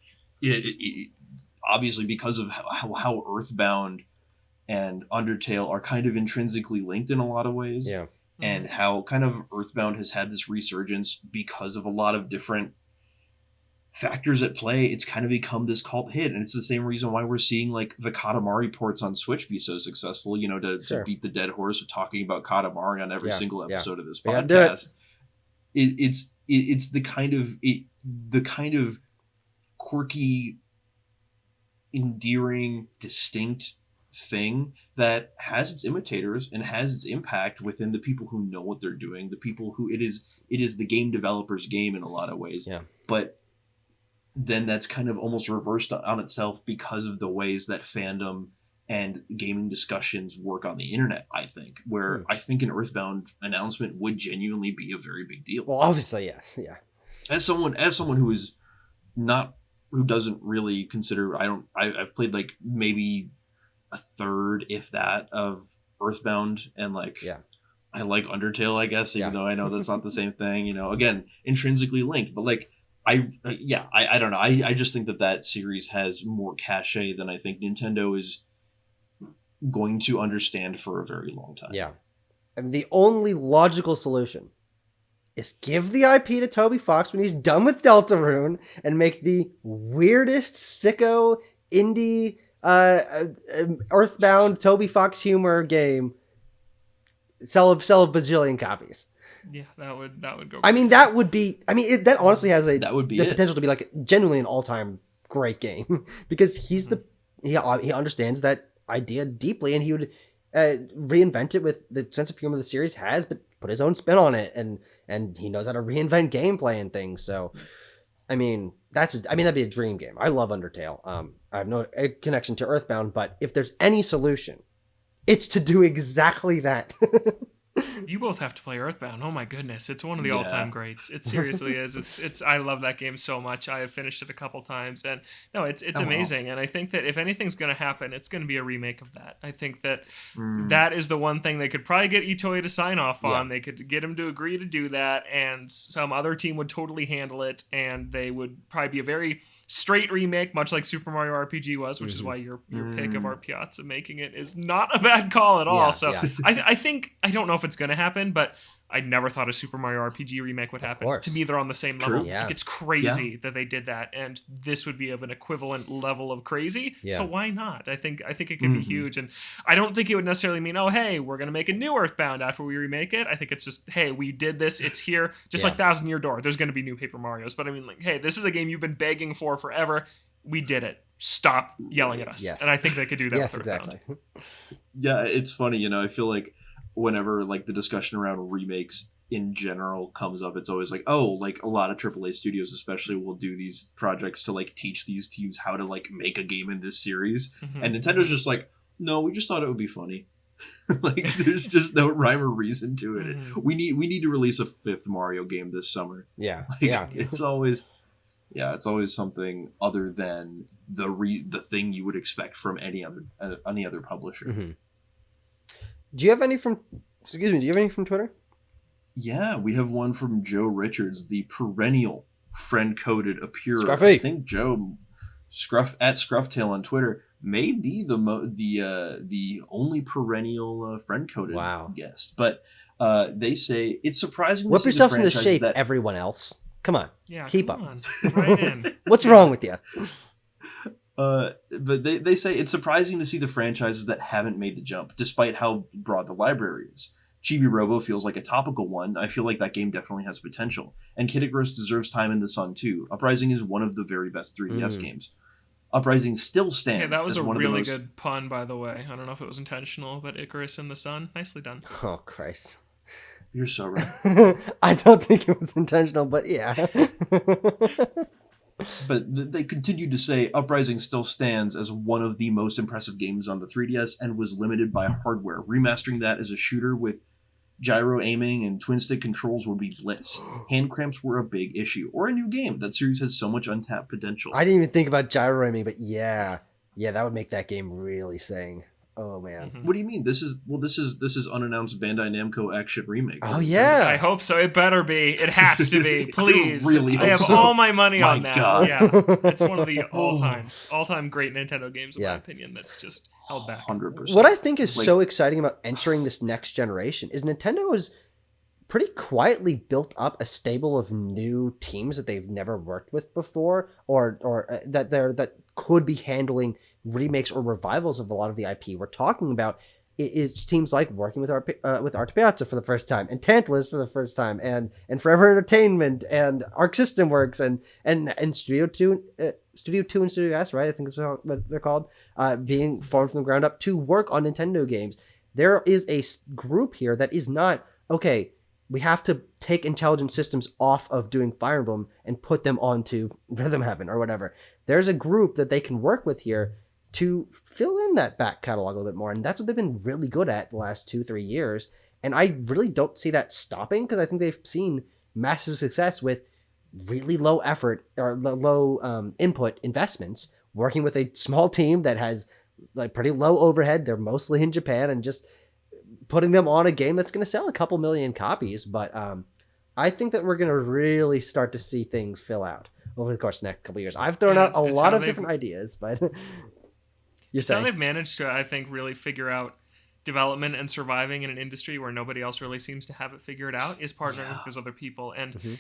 obviously because of how Earthbound and Undertale are kind of intrinsically linked in a lot of ways. Yeah. And how kind of Earthbound has had this resurgence because of a lot of different factors at play. It's kind of become this cult hit. And it's the same reason why we're seeing like the Katamari ports on Switch be so successful, to beat the dead horse of talking about Katamari on every single episode of this podcast. It's the kind of quirky, endearing, distinct thing that has its imitators and has its impact within the people who know what they're doing, the people who it is the game developer's game in a lot of ways. But then that's kind of almost reversed on itself because of the ways that fandom and gaming discussions work on the internet, I think, where I think an Earthbound announcement would genuinely be a very big deal. Well, obviously, yes. Yeah. As someone who doesn't really consider, I've played like maybe a third, if that, of Earthbound, and I like Undertale, I guess, even though I know that's not the same thing, again, intrinsically linked, but like I don't know. I just think that series has more cachet than I think Nintendo is going to understand for a very long time. Yeah. And the only logical solution is give the IP to Toby Fox when he's done with Deltarune and make the weirdest sicko indie Earthbound Toby Fox humor game, sell a bajillion copies. Yeah, that would go. I mean, that would be. I mean, that honestly has the potential to be like genuinely an all-time great game because he's he understands that idea deeply, and he would reinvent it with the sense of humor the series has, but put his own spin on it, and he knows how to reinvent gameplay and things. So, I mean, that'd be a dream game. I love Undertale. I have no connection to Earthbound, but if there's any solution, it's to do exactly that. You both have to play Earthbound. Oh my goodness, it's one of the all-time greats. It seriously is. It's. I love that game so much. I have finished it a couple times, and no, it's amazing. And I think that if anything's going to happen, it's going to be a remake of that. I think that that is the one thing they could probably get Itoi to sign off on. They could get him to agree to do that, and some other team would totally handle it, and they would probably be a very straight remake, much like Super Mario RPG was, which is why your pick of our Piazza making it is not a bad call at all. I think I don't know if it's going going to happen, but I never thought a Super Mario RPG remake would happen. course. To me, they're on the same True. level. Yeah. Like, it's crazy that they did that, and this would be of an equivalent level of crazy. Yeah. So why not? I think it could be huge, and I don't think it would necessarily mean, oh, hey, we're going to make a new Earthbound after we remake it. I think it's just, hey, we did this. It's here. Just like Thousand Year Door. There's going to be new Paper Marios, but I mean, like, hey, this is a game you've been begging for forever. We did it. Stop yelling at us. Yes. And I think they could do that Yes, with Earthbound. exactly. Yeah, it's funny, you know, I feel like whenever like the discussion around remakes in general comes up, it's always like, oh, like a lot of AAA studios especially will do these projects to like teach these teams how to like make a game in this series. And Nintendo's just like, no, we just thought it would be funny. Like there's just no rhyme or reason to it. We need to release a 5th Mario game this summer. Yeah. Like, Yeah. it's always something other than the thing you would expect from any other publisher. Mm-hmm. Do you have any from Twitter? Yeah, we have one from Joe Richards, the perennial friend-coded appearer. Scruffy. I think Joe at Scrufftail on Twitter may be the only perennial friend-coded guest. But they say it's surprising to Whip see yourself the into franchise shape, that everyone else. Come on. Yeah, Keep come up. on. Right in. What's wrong with you? But they say it's surprising to see the franchises that haven't made the jump, despite how broad the library is. Chibi Robo feels like a topical one. I feel like that game definitely has potential. And Kid Icarus deserves time in the sun too. Uprising is one of the very best 3DS games. Uprising still stands. Yeah, that was as a one really of the most... good pun, by the way. I don't know if it was intentional, but Icarus in the sun, nicely done. Oh, Christ. You're so right. I don't think it was intentional, but yeah. But they continued to say Uprising still stands as one of the most impressive games on the 3DS and was limited by hardware. Remastering that as a shooter with gyro aiming and twin stick controls would be bliss. Hand cramps were a big issue. Or a new game. That series has so much untapped potential. I didn't even think about gyro aiming, but yeah, that would make that game really sing. Oh man. What do you mean? This is unannounced Bandai Namco action remake. Oh yeah. I hope so. It better be. It has to be. Please. Really I have hope so. all my money My on that. God. Yeah. It's one of the all-time great Nintendo games in my opinion that's just held back. 100%. What I think is so exciting about entering this next generation is Nintendo has pretty quietly built up a stable of new teams that they've never worked with before, or that could be handling remakes or revivals of a lot of the IP we're talking about. It is teams like working with Arte Piazza for the first time, and Tantalus for the first time, and Forever Entertainment, and Arc System Works, and Studio 2 and Studio S, right? I think that's what they're called, being formed from the ground up to work on Nintendo games. There is a group here that is not, okay, we have to take Intelligent Systems off of doing Fire Emblem and put them onto Rhythm Heaven or whatever. There's a group that they can work with here to fill in that back catalog a little bit more. And that's what they've been really good at the last 2-3 years. And I really don't see that stopping, because I think they've seen massive success with really low effort or low input investments, working with a small team that has like pretty low overhead. They're mostly in Japan, and just putting them on a game that's going to sell a couple million copies. But I think that we're going to really start to see things fill out over the course of the next couple of years. I've thrown out a lot of different ideas, but it's how they've managed to, I think, really figure out development and surviving in an industry where nobody else really seems to have it figured out, is partnering with those other people. And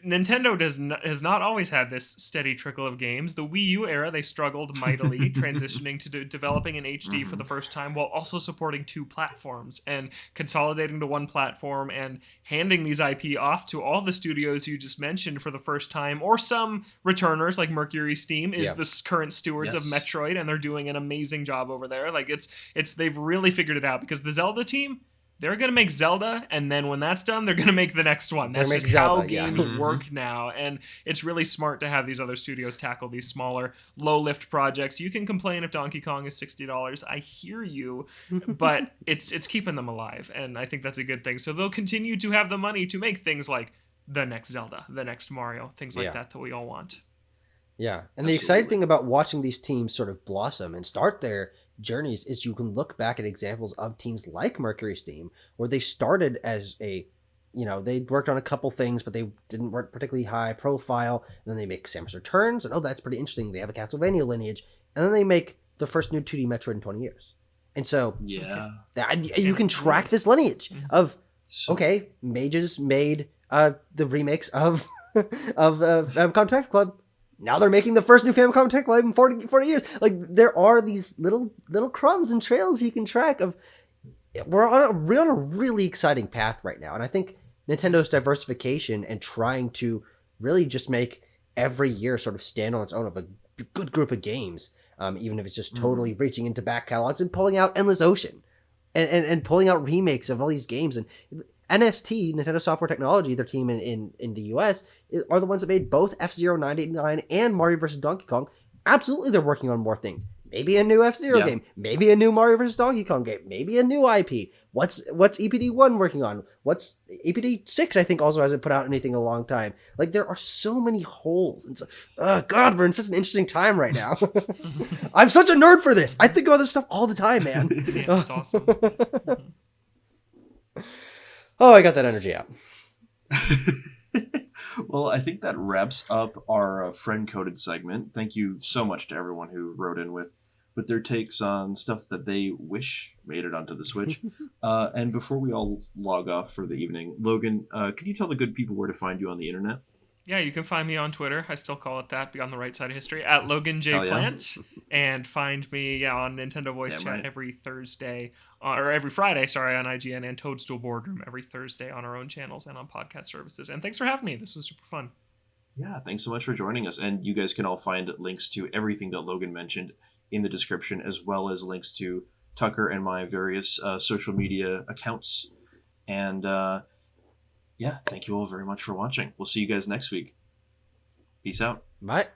Nintendo has not always had this steady trickle of games. The Wii U era, they struggled mightily transitioning to developing in HD for the first time, while also supporting 2 platforms and consolidating to one platform and handing these IP off to all the studios you just mentioned for the first time, or some returners like Mercury Steam is the current stewards of Metroid, and they're doing an amazing job over there. Like it's they've really figured it out, because the Zelda team, they're going to make Zelda, and then when that's done, they're going to make the next one. That's just how games work now. And it's really smart to have these other studios tackle these smaller, low-lift projects. You can complain if Donkey Kong is $60. I hear you, but it's keeping them alive, and I think that's a good thing. So they'll continue to have the money to make things like the next Zelda, the next Mario, things like that we all want. Yeah, and the exciting thing about watching these teams sort of blossom and start their journeys is you can look back at examples of teams like Mercury Steam, where they started as they worked on a couple things, but they didn't work particularly high profile, and then they make Samus Returns, and that's pretty interesting. They have a Castlevania lineage, and then they make the first new 2D Metroid in 20 years. And so you can track this lineage of So, okay, Mages made the remakes of Famicom Tech Club. Now they're making the first new Famicom Tech Club in 40 years. Like, there are these little crumbs and trails you can track of. We're on a really exciting path right now, and I think Nintendo's diversification and trying to really just make every year sort of stand on its own of a good group of games, even if it's just totally reaching into back catalogs and pulling out Endless Ocean, and pulling out remakes of all these games. And NST, Nintendo Software Technology, their team in the US, are the ones that made both F-Zero 989 and Mario vs. Donkey Kong. Absolutely, they're working on more things. Maybe a new F-Zero game. Maybe a new Mario vs. Donkey Kong game. Maybe a new IP. What's EPD1 working on? What's EPD6, I think, also hasn't put out anything in a long time. Like, there are so many holes. And so, God, we're in such an interesting time right now. I'm such a nerd for this. I think about this stuff all the time, man. Yeah, that's awesome. Oh, I got that energy out. Well, I think that wraps up our friend-coded segment. Thank you so much to everyone who wrote in with their takes on stuff that they wish made it onto the Switch. And before we all log off for the evening, Logan, could you tell the good people where to find you on the internet? Yeah, you can find me on Twitter. I still call it that, be on the right side of history, at Logan J. Plant. And find me on Nintendo Voice Chat every Thursday, or every Friday, sorry, on IGN, and Toadstool Boardroom every Thursday on our own channels and on podcast services. And thanks for having me. This was super fun. Yeah, thanks so much for joining us. And you guys can all find links to everything that Logan mentioned in the description, as well as links to Tucker and my various social media accounts. And yeah, thank you all very much for watching. We'll see you guys next week. Peace out. Bye.